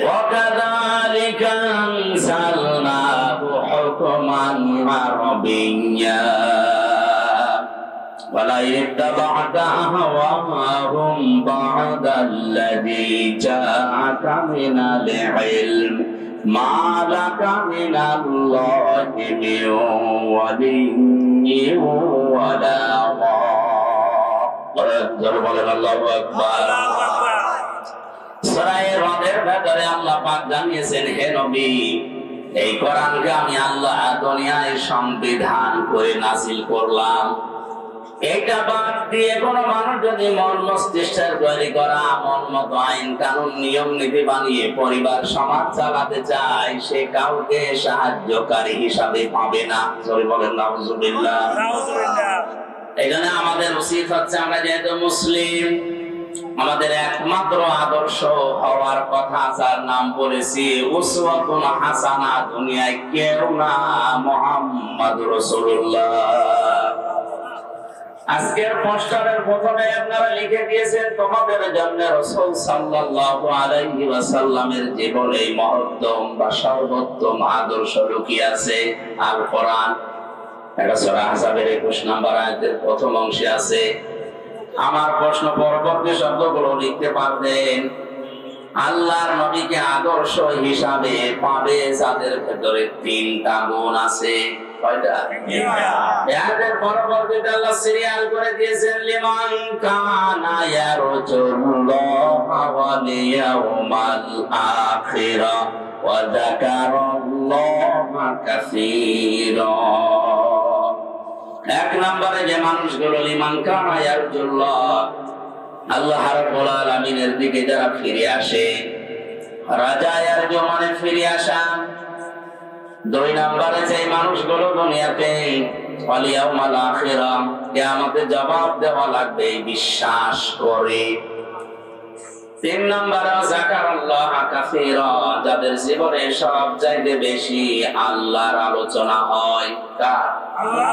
وَكَذَلِكَ أَنزَلْنَاهُ حُكْمًا عَرَبِيًّا وَلَئِنِ اتَّبَعْتَ أَهْوَاءَهُمْ بَعْدَ الَّذِي جَاءَكَ مِنَ الْعِلْمِ مَا لَكَ مِنَ اللَّهِ مِنْ وَلِيٍّ وَلَا ظَهِيرٍ আল্লাহু আকবার। সূরা রদের ভেতরে আল্লাহ পাক জানিয়েছেন, হে নবী, এই কোরআনকে আমি আল্লাহ দুনিয়ায় সংবিধান করে নাযিল করলাম। এটা বাদ দিয়ে কোন মানুষ যদি মন মস্তিষ্কের তৈরি করা মন মতো আইন কানুন নিয়ম নীতি বানিয়ে পরিবার সমাজ চালাতে চায়, সে কাউকে সাহায্যকারী হিসাবে পাবে না। সরি বলেন নাউজুবিল্লাহ। এখানে আমাদের উচিত হচ্ছে, আমরা যেহেতু মুসলিম, আমাদের একমাত্র আদর্শ হওয়ার কথা যার নাম বলেছি উসওয়াতুন হাসানা, দুনিয়ায় কেউ না, মুহাম্মদ রাসূলুল্লাহ। আজকের পোস্টারের প্রথমে আপনারা লিখে দিয়েছেন তোমাদের জন্য রাসূল সাল্লাল্লাহু আলাইহি ওয়াসাল্লামের জীবনে মহত্তম বা সর্বোত্তম আদর্শ লুকিয়ে আছে আল কোরআন। এটা সূরা আহজাবের ২১ নম্বর আয়াতের প্রথম অংশে আছে। আমার প্রশ্ন, পরবর্তী শব্দগুলো লিখতে পারবেন। আল্লাহর নবীকে আদর্শ হিসাবে পাবে যাদের ভেতরে ৩টা গুণ আছে। কয়টা? এর পরবর্তীতে আল্লাহ সিরিয়াল করে দিয়েছেন, লিমান কানা ইয়ারজুল্লাহ ওয়াল ইয়াউমাল আখিরা ওয়া যাকারাল্লাহা কাসীরা। এক নম্বরে যে মানুষগুলো লিমান কানা ইয়ারজুল্লাহ, আল্লাহ রাব্বুল আলামিনের দিকে যারা ফিরে আসে, রাজা ইয়ারজু মানে ফিরে আসা। ২ নম্বরে যে মানুষগুলো দুনিয়াতে ওয়াল ইয়াউমাল আখিরা, কিয়ামতে জবাব দেওয়া লাগবে বিশ্বাস করে। ৩ নম্বরে যাকারাল্লাহা কাসীরা, যাদের জীবনে সবচাইতে বেশি আল্লাহর আলোচনা হয়। কার? আল্লাহ।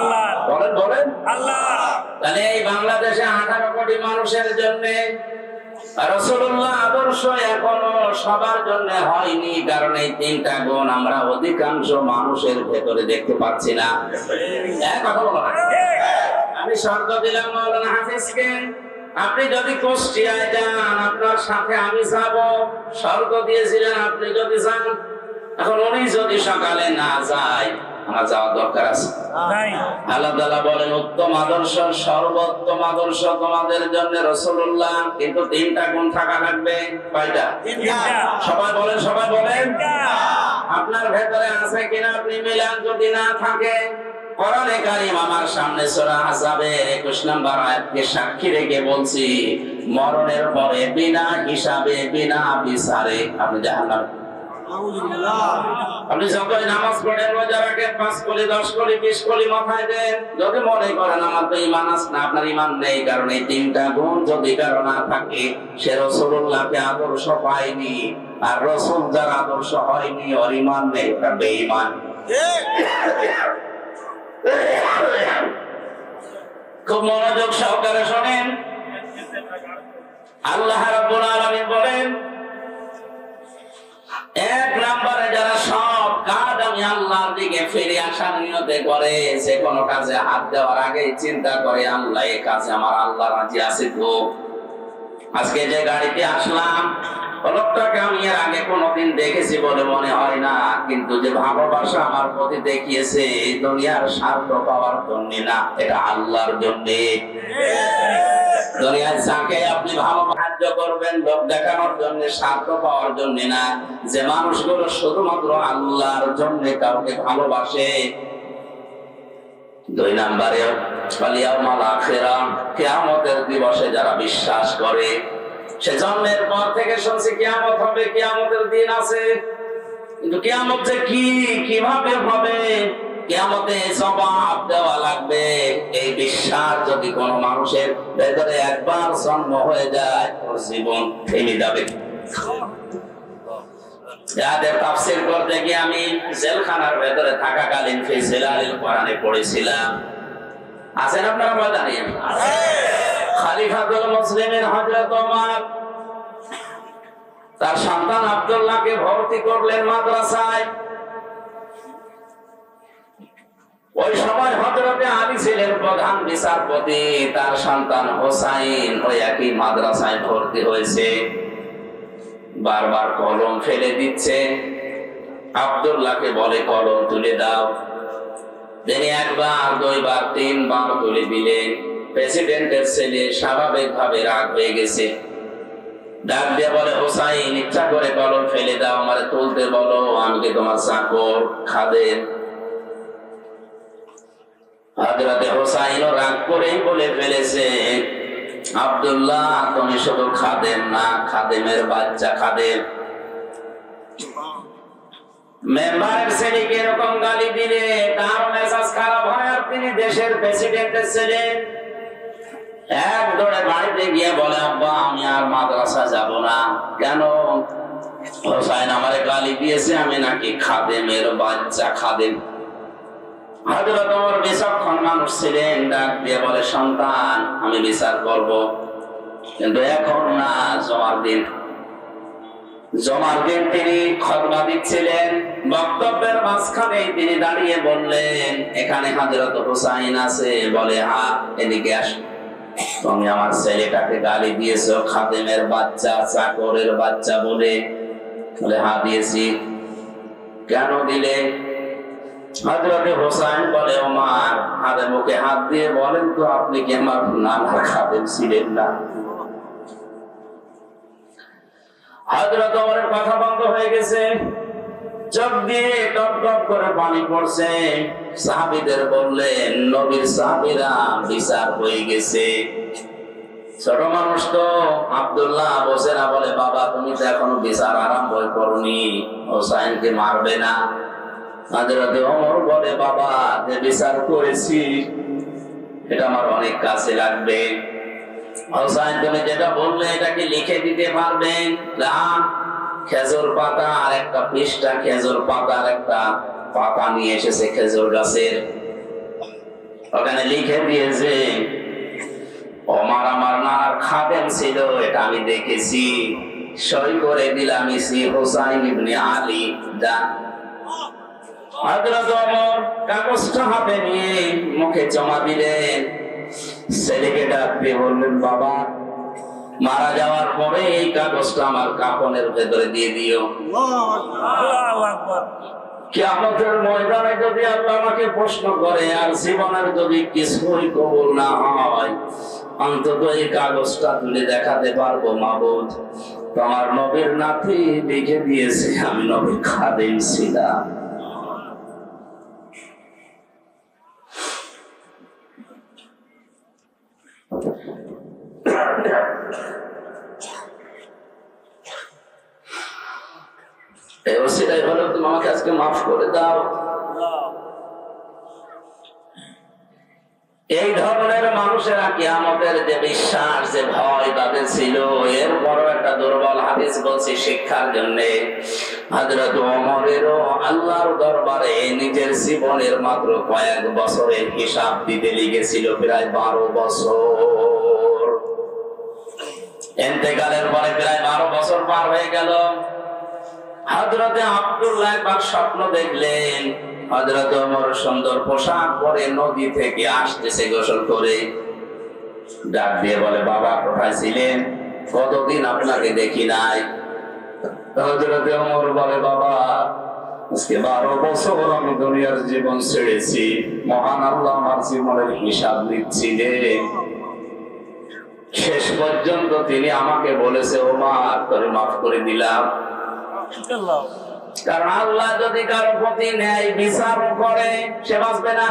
বলেন বলেন আল্লাহ। তাহলে এই বাংলাদেশে 18 কোটি মানুষের জন্য রাসূলুল্লাহ আদর্শ এখনো সবার জন্য হয়নি, কারণ এই 3টা গুণ আমরা অধিকাংশ মানুষের ভেতরে দেখতে পাচ্ছি না। এক কথা বলো না। আমি শর্ত দিলাম মাওলানা হাফিজকে, আপনি যদি কুষ্টিয়ায় যান আপনার সাথে আমি যাব, শর্ত দিয়েছিলেন আপনি যদি যান। এখন উনি যদি সকালে না যায়, আমার যাওয়ার দরকার আছে। আল্লাহ তাআলা বলেন উত্তম আদর্শ, সর্বোত্তম আদর্শ তোমাদের জন্য রাসূলুল্লাহ, কিন্তু 3টা গুণ থাকা লাগবে। কয়টা? 3টা। সবাই বলেন, সবাই বলেন। আপনার ভেতরে আছে কিনা আপনি মিলান। যদি না থাকে, কোরআনে কারীম আমার সামনে সূরা আহজাবের 21 নম্বর আয়াতকে সাক্ষী রেখে বলছি, মরণের পরে বিনা হিসাবে বিনা বিচারে আপনি জাহান্নামে। আপনি যতই নামাজ পড়েন, রোজা রাখেন, 5 কলি 10 কলি 20 কলি মাথায় দেন, যদি মনে করেন আমার তো ঈমান আছে না, আপনার ঈমান নেই। কারণ এই 3টা গুণ যদি কারো না থাকে, সে রাসূলুল্লাহকে আদর্শ পায়নি। আর রাসূল যার আদর্শ হয়নি, ওর ঈমান নেই, ওটা বেঈমান। খুব মনোযোগ সহকারে শোনেন। আল্লাহ রাব্বুল আলামিন বলেন, এক নম্বরে যারা সব কাজ আমি আল্লাহর দিকে ফিরে আসার নিয়তে করে, যে কোনো কাজে হাত দেওয়ার আগে চিন্তা করে আল্লাহ এই কাজে আমার আল্লাহ রাজি আছে তো। আজকে যে গাড়িতে আসলাম, লোকটাকে আমি এর আগে কোনোদিন দেখেছি বলে মনে হয় না, কিন্তু যে ভালোবাসা আমার প্রতি দেখিয়েছে এই দুনিয়ার স্বার্থ পাওয়ার জন্য না, এটা আল্লাহর জন্য। দুনিয়ায় যাকে আপনি ভালো সাহায্য করবেন লোক দেখানোর জন্য, স্বার্থ পাওয়ার জন্য না। যে মানুষগুলো শুধুমাত্র আল্লাহর জন্য কাউকে ভালোবাসে। দুই নম্বরে কিয়ামতের দিবসে যারা বিশ্বাস করে, সে জন্মের পর থেকে শুনছি কিয়ামত হবে, কিয়ামতের দিন আছে, কিন্তু কিয়ামত যে কি, কিভাবে হবে, কিয়ামতে জবাব দেওয়া লাগবে, এই বিশ্বাস যদি কোন মানুষের ভেতরে একবার জন্ম হয়ে যায়, ওর জীবন থেমে যাবে। যাদের তাফসীর করতে গিয়ে আমি জেলখানার ভেতরে থাকাকালীন ফি জিলালিল কোরআনে পড়েছিলাম। আছেন আপনারা ময়দানে? খলিফাতুল মুসলিমিন হযরত ওমর তার সন্তান আব্দুল্লাহকে ভর্তি করলেন মাদ্রাসায়। ওই সময় হযরতে আলী ছিলেন প্রধান বিচারপতি, তার সন্তান হোসাইন ওই একই মাদ্রাসায় ভর্তি হয়েছে। বারবার কলম ফেলে দিচ্ছে, আব্দুল্লাহকে বলে কলম তুলে দাও। তিনি একবার, দুইবার, তিনবার তুলে দিলেন। প্রেসিডেন্টের ছেলে স্বাভাবিকভাবে রাগ হয়ে গেছে, ডাক দিয়ে বলে, হোসাইন ইচ্ছা করে কলম ফেলে দাও, আমারে তুলতে বলো, আমি কি তোমার চাকর, খাদেম? হযরতে হোসাইনও রাগ করেই বলে ফেলেছে, আব্দুল্লাহ তুমি শুধু খাদেম না, খাদেমের বাচ্চা খাদেম। মেম্বারের ছেলেকে এরকম গালি দিলে তার মেজাজ খারাপ হয়, আর তিনি দেশের প্রেসিডেন্টের ছেলে। এক দৌড়ে বাড়িতে গিয়ে বলে, আব্বা আমি আর মাদ্রাসা যাব না। কেন? হোসাইন আমারে গালি দিয়েছে, আমি নাকি খাদেমের বাচ্চা, খাদেম। হযরত ওমর বিচক্ষণ মানুষ ছিলেন, ডাক দিয়ে বলে, সন্তান আমি বিচার করব, কিন্তু এখন না, জমার দিন। জমার দিন তিনি খুতবা দিচ্ছিলেন, বক্তব্যের মাঝখানে তিনি দাঁড়িয়ে বললেন, এখানে হযরত হোসাইন আছে? বলে, হ্যাঁ। এদিকে আস। তুমি আমার ছেলেটাকে গালি দিয়েছো খাদেমের বাচ্চা, চাকরের বাচ্চা বলে? বলে, হ্যাঁ দিয়েছি। কেন দিলে? হযরতে হোসাইন বলে, ওমর হাতে মুখে হাত দিয়ে বলেন তো, আপনি কি আমার নানার খাদেম ছিলেন না? হযরত ওমরের কথা বন্ধ হয়ে গেছে, চোখ দিয়ে টপ টপ করে পানি পড়ছে। সাহাবীদের বললেন, নবীর সাহাবীরা বিচার হয়ে গেছে। ছোট মানুষ তো আব্দুল্লাহ বসে না, বলে, বাবা তুমি তো এখনো বিচার আরম্ভ করনি, হোসাইনকে মারবে না? হযরতে ওমর বলে, বাবা যে বিচার করেছি এটা আমার অনেক কাছে লাগবে। হোসাইন তুমি যেটা বললে এটা কি লিখে দিতে পারবেন? না। খেজুর পাতা আর একটা পৃষ্ঠা, খেজুর পাতার একটা পাতা নিয়ে এসেছে খেজুর গাছের, ওখানে লিখে দিয়েছে, ওমর আমার নানার খাদেম ছিল, এটা আমি দেখেছি, সই করে দিলাম, ইসি হোসাইন ইবনে আলী। যান। হযরত ওমর কাগজটা হাতে নিয়ে মুখে জমা দিলেন। ছেলেকে ডাক দিয়ে বললেন, বাবা মারা যাওয়ার পরে এই কাগজটা আমার কাফনের ভেতরে দিয়ে দিও। কিয়ামতের ময়দানে যদি আল্লাহ আমাকে প্রশ্ন করে আর জীবনের যদি কিছুই কবুল না হয়, অন্তত এই কাগজটা তুলে দেখাতে পারবো, মাবুদ তোমার নবীর নাতি লিখে দিয়েছে আমি নবীর খাদেম ছিলাম। হলো তুমি আমাকে আজকে মাফ করে দাও। এই ধরনের মানুষেরা কিয়ামতের যে বিশ্বাস, যে ভয় তাদের ছিল, এর বড় একটা দুর্বল হাদিস বলছি শিক্ষার জন্য। হযরত ওমরেরও আল্লাহর দরবারে নিজের জীবনের মাত্র কয়েক বছরের হিসাব দিতে লেগেছিল প্রায় 12 বছর। ইন্তেকালের পরে প্রায় 12 বছর পার হয়ে গেল। হযরতে আব্দুল্লাহ একবার স্বপ্ন দেখলেন, হযরত ওমর সুন্দর পোশাক পরে নদী থেকে আসতেছে গোসল করে। ডাক দিয়ে বলে, বাবা কোথায় ছিলেন? কতদিন আপনাকে দেখি নাই। হযরতে ওমর বলে, বাবা আজকে 12 বছর আমি দুনিয়ার জীবন ছেড়েছি, মহান আল্লাহ আমার জীবনের হিসাব নিচ্ছিলেন। শেষ পর্যন্ত তিনি আমাকে বলেছে, ওমর তোরে মাফ করে দিলাম। কারণ আল্লাহ যদি কারো প্রতি ন্যায় বিচার করে সে বাঁচবে না,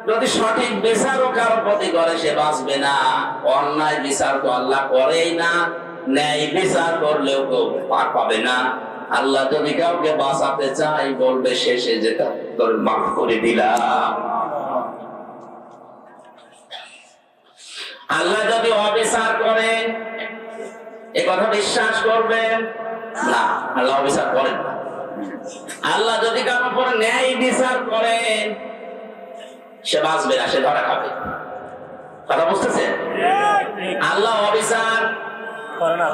যদি সঠিক বিচারও কারো প্রতি করে সে বাঁচবে না। অন্যায় বিচার তো আল্লাহ করেই না, ন্যায় বিচার করলেও কেউ পার পাবে না। আল্লাহ যদি কাউকে বাঁচাতে চাই বলবে শেষে যেটা তোর মাফ করে দিলাম। আল্লাহ যদি অবিচার করেন এ কথা বিশ্বাস করবেন না, আল্লাহ অবিচার করেন না। আল্লাহ যদি কারোর উপর ন্যায় বিচার করেন সে বাঁচবে না, সে ধরা খাবে। কথা বুঝতেছেন? আল্লাহ অবিচার করে না।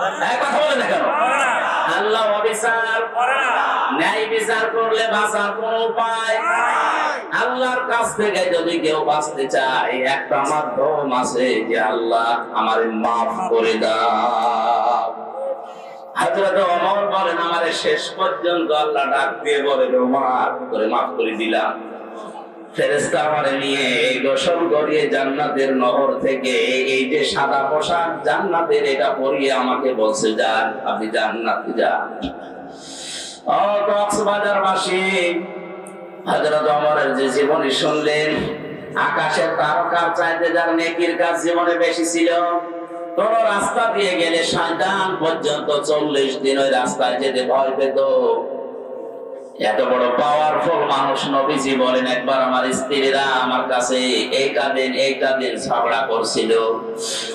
কথা বলে না কেন? আল্লাহ অবিচার করে না। ন্যায় বিচার করলে বাঁচার কোন উপায় আল্লাহর কাছ থেকে যদি কেউ বাঁচতে চায় একটা মাধ্যম আছে যে আল্লাহ আমারে মাফ করে দাও। হযরত ওমর বলেন, আমারে শেষ পর্যন্ত আল্লাহ ডাক দিয়ে বলেন, ওমর তোরে মাফ করে দিলাম। ফেরেশতা আমারে নিয়ে গোসল করিয়ে জান্নাতের নহর থেকে এই যে সাদা পোশাক জান্নাতের এটা পরিয়ে আমাকে বলছে, যান আপনি জান্নাতে যান। ও কক্সবাজারবাসী, হযরত ওমরের যে জীবনী শুনলেন, আকাশের তারকার চাইতে যার নেকির কাজ জীবনে বেশি ছিল। কোন রাস্তা দিয়ে গেলে শয়তান পর্যন্ত 40 দিন ওই রাস্তায় যেতে ভয় পেত। এত বড় পাওয়ারফুল মানুষ নবীজি বলেন, একবার আমার স্ত্রীরা আমার কাছে এইটা দিন ঝগড়া করছিল।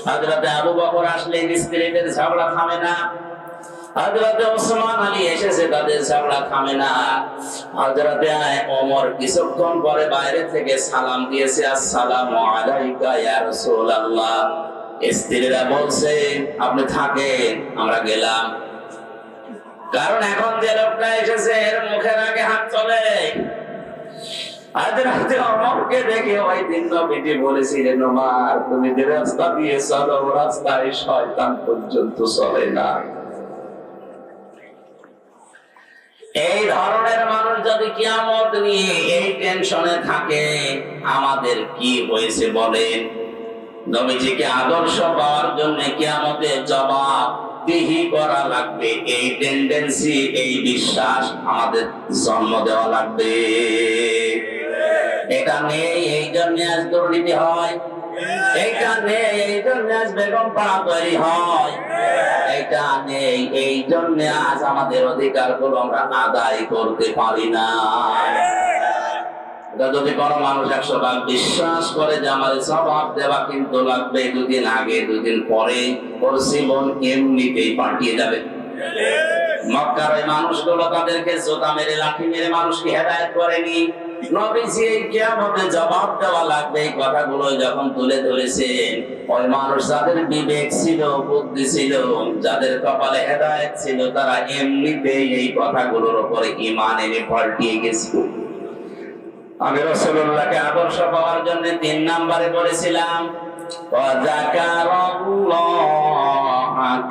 হযরতে আবু বকর আসলেন স্ত্রীদের ঝগড়া থামে না, হযরতে ওসমান আলী এসেছে তাদের ঝগড়া থামে না। হযরতে ওমর কিছুক্ষণ পরে বাইরে থেকে সালাম দিয়েছে, আসসালামু আলাইকা ইয়া রাসূলুল্লাহ। স্ত্রীরা বলছে, আপনি থাকেন আমরা গেলাম। কারণ এখন যে লোকটা এসেছে এর মুখের আগে হাত চলে। হযরতে ওমরকে দেখে ওই দিন নবীজি বলেছিলেন, ওমর তুমি যে রাস্তা দিয়ে চলো রাস্তায় শয়তান পর্যন্ত চলে না। এই ধরনের মানুষ যদি কিয়ামত নিয়ে এই টেনশনে থাকে আমাদের কি হয়েছে বলেন? নবীজিকে আদর্শ পাওয়ার জন্য কিয়ামতে জবাবদিহি করা লাগবে, এই টেন্ডেন্সি এই বিশ্বাস আমাদের জন্ম দেওয়া লাগবে। এটা নেই এই জন্য আজ দুর্নীতি হয়, এইটা নেই এই জন্য আজ বেগম পাড়া তৈরি হয়, এইটা নেই এই জন্য আজ আমাদের অধিকার গুলো আমরা আদায় করতে পারি না। যদি কোনো মানুষ 100 ভাগ বিশ্বাস করে যে আমাদের জবাব দেওয়া কিন্তু লাগবে, দুদিন আগে দুদিন পরে ওর জীবন এমনিতেই পাল্টিয়ে যাবে। মক্কার ওই মানুষগুলো তাদেরকে জোতা মেরে লাঠি মেরে মানুষকে হেদায়েত করেনি। নবীজি এই কিয়ামতে জবাব দেওয়া লাগবে এই কথাগুলো যখন তুলে ধরেছেন, ওই মানুষ যাদের বিবেক ছিল, বুদ্ধি ছিল, যাদের কপালে হেদায়েত ছিল, তারা এমনিতেই এই কথাগুলোর উপরে ঈমান এনে পাল্টিয়ে গেছে। আমি রাসূলুল্লাহকে আদর্শ পাওয়ার জন্য 3 নম্বরে বলেছিলাম, ওয়া যাকারাল্লাহা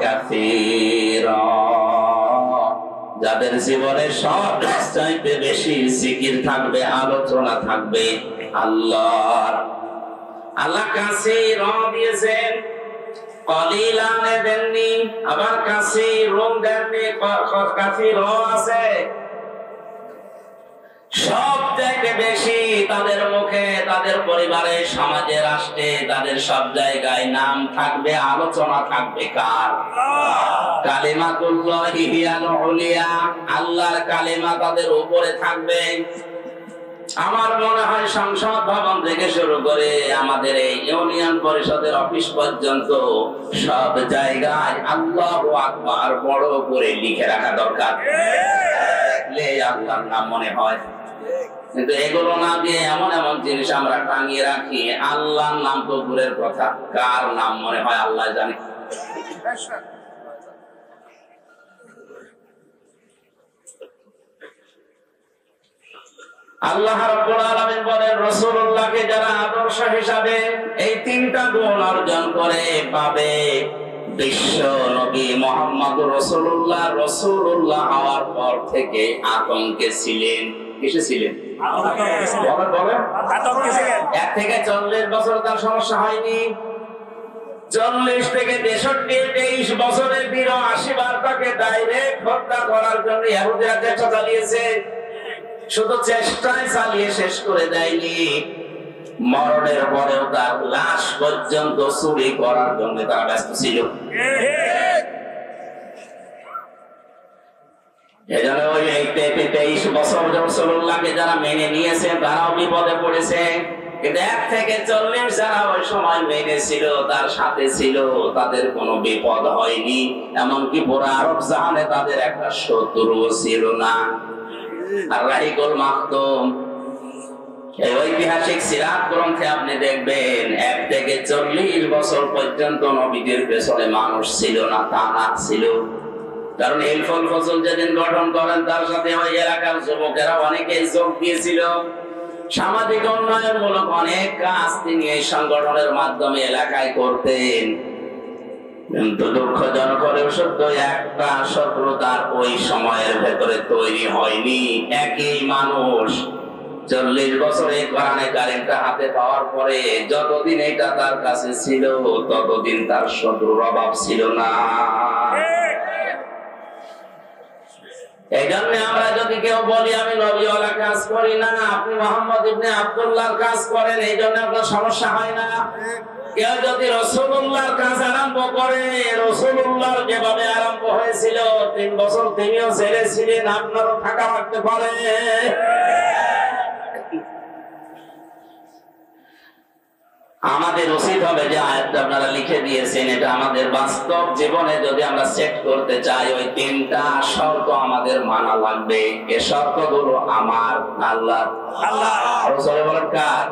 কাসীরা। যাদের জীবনে সব চাইতে বেশি জিকির থাকবে, আলোচনা থাকবে আল্লাহর। আল্লাহ কাসীরা দিয়েছেন, কলিলান দেননি, আবার কাসীরুন দেননি, কাসীরা আছে। সব থেকে বেশি তাদের মুখে, তাদের পরিবারে, সমাজে, রাষ্ট্রে, তাদের সব জায়গায় নাম থাকবে, আলোচনা থাকবে কার? কালিমাতুল্লাহি হিয়াল উলিয়া, আল্লাহর কালিমা তাদের উপরে থাকবে। আমার মনে হয় সংসদ ভবন থেকে শুরু করে আমাদের এই ইউনিয়ন পরিষদের অফিস পর্যন্ত সব জায়গায় আল্লাহু আকবার বড় করে লিখে রাখা দরকার। দেখলে আল্লাহর নাম মনে হয়, কিন্তু এগুলো না দিয়ে এমন এমন জিনিস আমরা টাঙিয়ে রাখি, আল্লাহর নাম তো দূরের কথা, কার নাম মনে হয় আল্লাহ জানে। আল্লাহ রাব্বুল আলামিন বলেন রাসূলুল্লাহকে যারা আদর্শ হিসাবে এই তিনটা গুণ অর্জন করে পাবে, বিশ্ব নবী মুহাম্মদুর রাসূলুল্লাহ হওয়ার পর থেকে আতঙ্কে ছিলেন। কিসে ছিলেন? বলেন। 1 থেকে 40 বছর তার সমস্যা হয়নি। 40 থেকে 63 বছরের 83 বার তাকে ডাইরেক্ট হত্যা করার জন্য ইহুদিরা চেষ্টা চালিয়েছে। শুধু চেষ্টায় চালিয়ে শেষ করে দেয়নি, মরণের পরেও তার লাশ পর্যন্ত চুরি করার জন্য তারা ব্যস্ত ছিল। এজন্য ওই 23 বছর রাসূলুল্লাহকে যারা মেনে নিয়েছে তারাও বিপদে পড়েছে। কিন্তু 1 থেকে 40 যারা ওই সময় মেনেছিল, তার সাথে ছিল, তাদের কোনো বিপদ হয়নি। এমনকি পুরো আরব জাহানে তাদের একটা শত্রু ছিল না। আর রাহিকুল মাকতুম, এই ঐতিহাসিক সিরাত গ্রন্থে আপনি দেখবেন 1 থেকে 40 বছর পর্যন্ত নবীদের পেছনে মানুষ ছিল না, তা না ছিল। কারণ হিলফুল ফজল যেদিন গঠন করেন তার সাথে ওই এলাকার যুবকেরা অনেকেই যোগ দিয়েছিল। সামাজিক উন্নয়নমূলক অনেক কাজ তিনি এই সংগঠনের মাধ্যমে এলাকায় করতেন। কিন্তু দুঃখজনক হলেও সত্য, একটা শত্রুতার ওই সময়ের ভেতরে তৈরি হয়নি। একই মানুষ 40 বছরে কোরআনে কারিমটা হাতে পাওয়ার পরে যতদিন এটা তার কাছে ছিল ততদিন তার শত্রুর অভাব ছিল না। এই জন্য আমরা যদি কেউ বলি আমি নবীওয়ালা কাজ করি না, আপনি মুহাম্মদ ইবনে আব্দুল্লাহর কাজ করেন, এই জন্য আপনার সমস্যা হয় না। কেউ যদি রাসূলুল্লাহর কাজ আরম্ভ করে, রাসূলুল্লাহর যেভাবে আরম্ভ হয়েছিল 3 বছর তিনিও জেলে ছিলেন, আপনারও থাকা লাগতে পারে। আমাদের উচিত হবে যে আয়াতটা আপনারা লিখে দিয়েছেন, এটা আমাদের বাস্তব জীবনে যদি আমরা সেট করতে চাই, ওই 3টা শর্ত আমাদের মানা লাগবে। এই শর্তগুলো আমার আল্লাহ বলেন কার?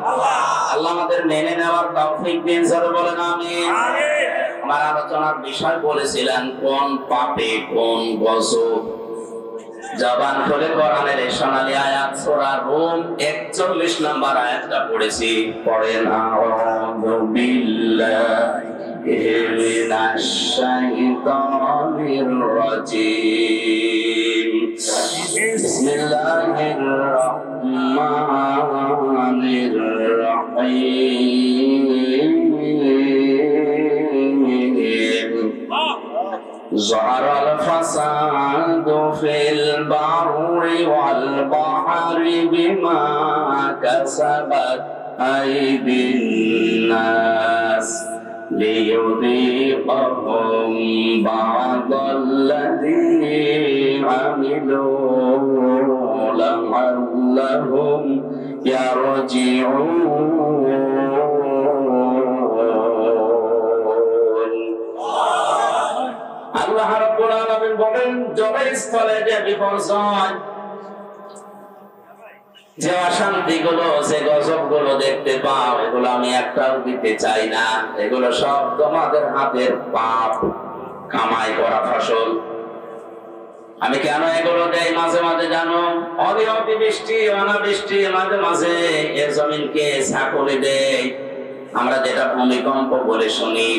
আল্লাহ আমাদের মেনে নেওয়ার তৌফিক দিন, জোরে বলেন আমিন। আমার আলোচনার বিষয় বলেছিলেন কোন পাপে কোন গজব। জবান খুলে কোরআনের এই সোনালী আয়াত সূরা রুম 41 নম্বর আয়াতটা পড়েছি। পড়েন আউযু বিল্লাহি মিনাশ শাইতানির রাজীম। বিসমিল্লাহির রাহমানির রাহিম। ظهر الفساد في البر والبحر بما كسبت أيدي الناس ليذيقهم بعض الذي عملوا لعلهم يرجعون। আল্লাহ রাব্বুল আলামিন বলেন, জনস্থলে যে বিপর্যয়, যে অশান্তিগুলো, যে গজবগুলো দেখতে পাও, এগুলো আমি একটাও দিতে চাই না। এগুলো সব তোমাদের হাতের পাপ, কামাই করা ফসল। আমি কেন এগুলো দেই মাঝে মাঝে জানো? অতিবৃষ্টি, অনাবৃষ্টি, মাঝে মাঝে এর জমিনকে ঝাঁকুনি দেয়, আমরা যেটা ভূমিকম্প বলে শুনি।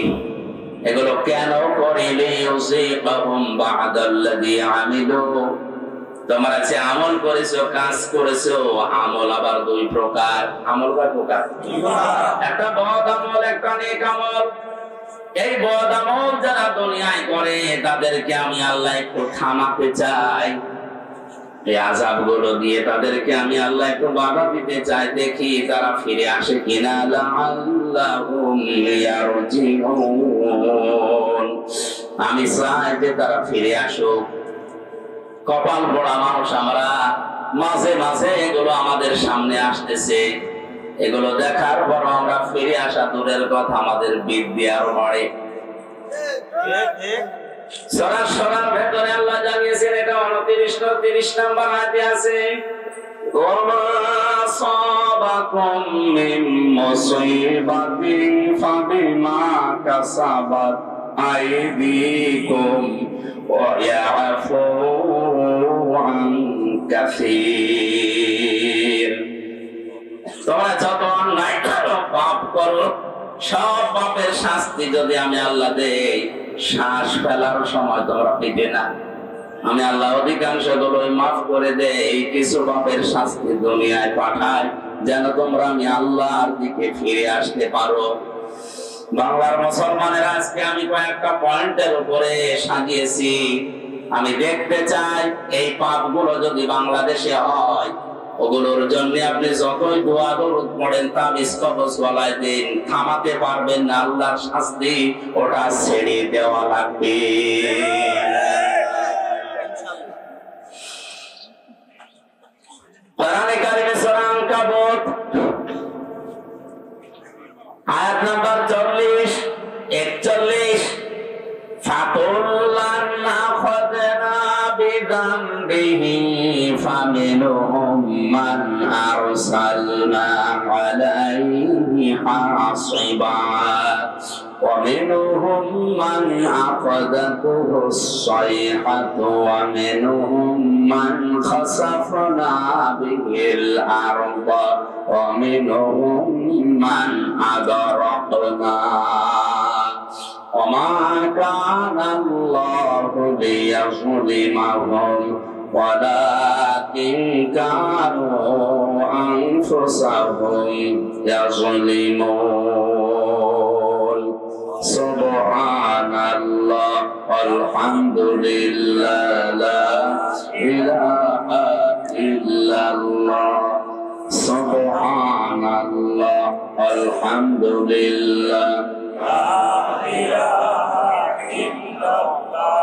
এগুলো কেন করিলে তোমরা যে আমল করেছো, কাজ করেছো, আমল আবার 2 প্রকার। আমল কয় প্রকার? একটা বদ আমল, একটা নেক আমল। এই বদ আমল যারা দুনিয়ায় করে তাদেরকে আমি আল্লাহ একটু থামাতে চাই। এই আযাবগুলো দিয়ে তাদেরকে আমি আল্লাহ একটু বাধা দিতে চাই, দেখি তারা ফিরে আসে কিনা। লাআল্লাহুম ইয়ারজিউন, আমি চাই যে তারা ফিরে আসুক। কপাল পোড়া মানুষ আমরা, মাঝে মাঝে এগুলো আমাদের সামনে আসতেছে, এগুলো দেখার পর আমরা ফিরে আসা দূরের কথা, আমাদের বিদ্যা আরো বাড়ে। সরাসরার ভেতরে আল্লাহ জানিয়েছেন, এটা 29 নম্বর আয়াতে আছে, ওমা সাবাকুম মিন মুসিবাতিন ফাবিমা কাসাবাত আইদিকুম ওয়া ইয়াফু আন কাসীর। তোমরা যত অন্যায় করো, পাপ করো, সব পাপের শাস্তি যদি আমি আল্লাহ দেই, শ্বাস ফেলার সময় তোমরা পেতে না। আমি আল্লাহ অধিকাংশ গুলোই মাফ করে দেই, কিছু পাপের শাস্তি দুনিয়ায় পাঠায় যেন তোমরা আমি আল্লাহর দিকে ফিরে আসতে পারো। বাংলার মুসলমানের আজকে আমি কয়েকটা পয়েন্টের উপরে সাজিয়েছি। আমি দেখতে চাই এই পাপগুলো যদি বাংলাদেশে হয়, ওগুলোর জন্য আপনি যতই দোয়া দরুদ পড়েন, তাবিজ কবজ গলায় দিন, থামাতে পারবেন না। আল্লাহর শাস্তি ওটা ছেড়ে দেওয়া লাগবে। কোরআনে কারিমে সূরা আনকাবুত আয়াত নাম্বার 40 41, ফাকুল্লান আখাযনা বিযামবিহি ফামিনহুম মান আরসালনা আলাইহি হাসিবা ومنهم من أخذته الصيحة ومنهم من خسفنا به الأرض ومنهم من أغرقنا وما كان الله ليظلمهم ولكن كانوا أنفسهم يظلمون সুবহানাল্লাহ আলহামদুলিল্লাহ লা ইলাহা ইল্লাল্লাহ সুবহানাল্লাহ আলহামদুলিল্লাহ লা ইলাহা ইল্লাল্লাহ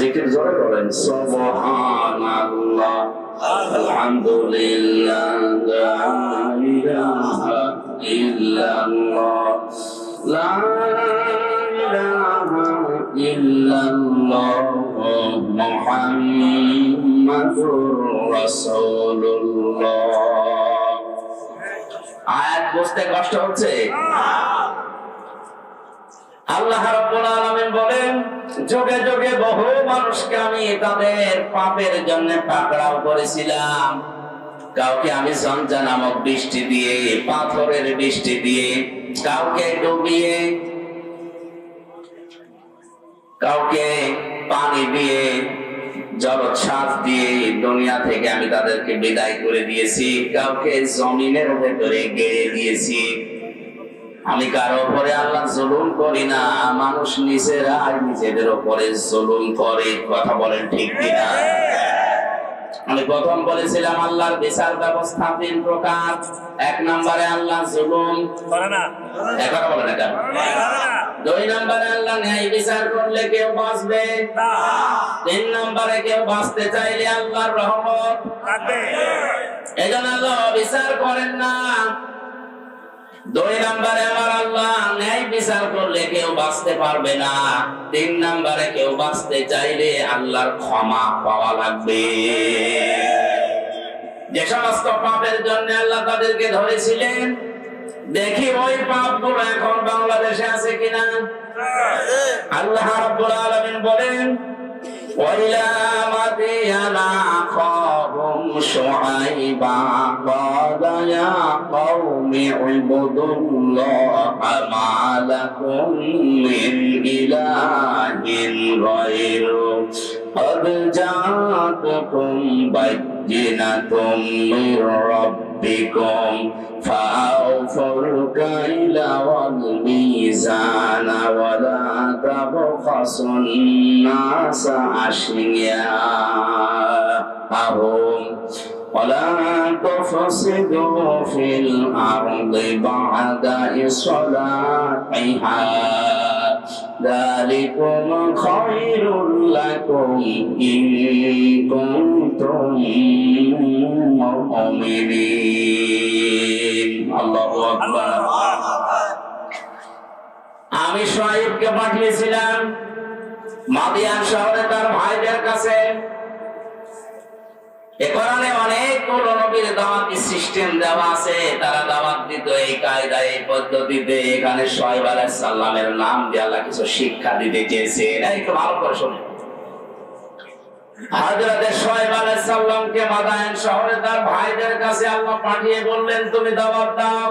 জিকির জোরে করেন। সুবহানাল্লাহ আলহামদুলিল্লাহ লা ইলাহা ইল্লাল্লাহ লা ইলাহা ইল্লাল্লাহ মুহাম্মাদুর রাসূলুল্লাহ। আয়াত বুঝতে কষ্ট হচ্ছে? আল্লাহ রাব্বুল আলামিন বলেন, যুগে যুগে বহু মানুষকে আমি তাদের পাপের জন্য পাকড়াও করেছিলাম। কাউকে আমি সঞ্জা নামক বৃষ্টি দিয়ে, পাথরের বৃষ্টি দিয়ে, কাউকে ডুবিয়ে, কাউকে পানি দিয়ে, জলোচ্ছ্বাস দিয়ে দুনিয়া থেকে আমি তাদেরকে বিদায় করে দিয়েছি। কাউকে জমিনের ভেতরে গেড়ে দিয়েছি। আমি কারো উপরে আল্লাহ জুলুম করি না, মানুষ নিজেরাই নিজেদের উপরে জুলুম করে। কথা বলেন ঠিক কিনা? আমি প্রথম বলেছিলাম আল্লাহর বিচার ব্যবস্থা 3 প্রকার। 1 নম্বরে আল্লাহ জুলুম করে না, কথা বলেন না কেন? 2 নম্বরে আল্লাহ ন্যায় বিচার করলে কেউ বাঁচবে না। 3 নম্বরে কেউ বাঁচতে চাইলে আল্লাহর রহমত থাকবে। এজন্য আল্লাহ বিচার করেন না। 2 নম্বরে আমার আল্লাহ ন্যায় বিচার করলে কেউ বাঁচতে পারবে না। 3 নম্বরে কেউ বাঁচতে চাইলে আল্লাহর ক্ষমা পাওয়া লাগবে। যে সমস্ত পাপের জন্য আল্লাহ তাদেরকে ধরেছিলেন, দেখি ওই পাপগুলো এখন বাংলাদেশে আছে কিনা। আল্লাহ রাব্বুল আলামিন বলেন, وإلى مدين أخاهم شعيبا قال يا قوم اعبدوا الله ما لكم من إله غيره قد جاءتكم بينة من ربكم فأوفوا الكيل والميزان ولا تبخسوا الناس أشياءهم ولا تفسدوا في الأرض بعد إصلاحها ذلكم خير لكم إن كنتم مؤمنين الله أكبر আমি শুআয়বকে পাঠিয়েছিলাম মাদিয়ান শহরে তার ভাইদের কাছে। এ কোরআনে অনেক যতগুলো নবীর দাওয়াতি সিস্টেম দেওয়া আছে তারা দাওয়াত দিত এই কায়দায় এই পদ্ধতিতে। এখানে শুআয়ব আলাইহিস সালামের নাম দিয়ে আল্লাহ কিছু শিক্ষা দিতে চেয়েছেন। একটু ভালো করে শুনুন। হযরত শুআয়ব আলাইহিস সালামকে মাদায়েন শহরে তার ভাইদের কাছে আল্লাহ পাঠিয়ে বললেন, তুমি দাওয়াত দাও,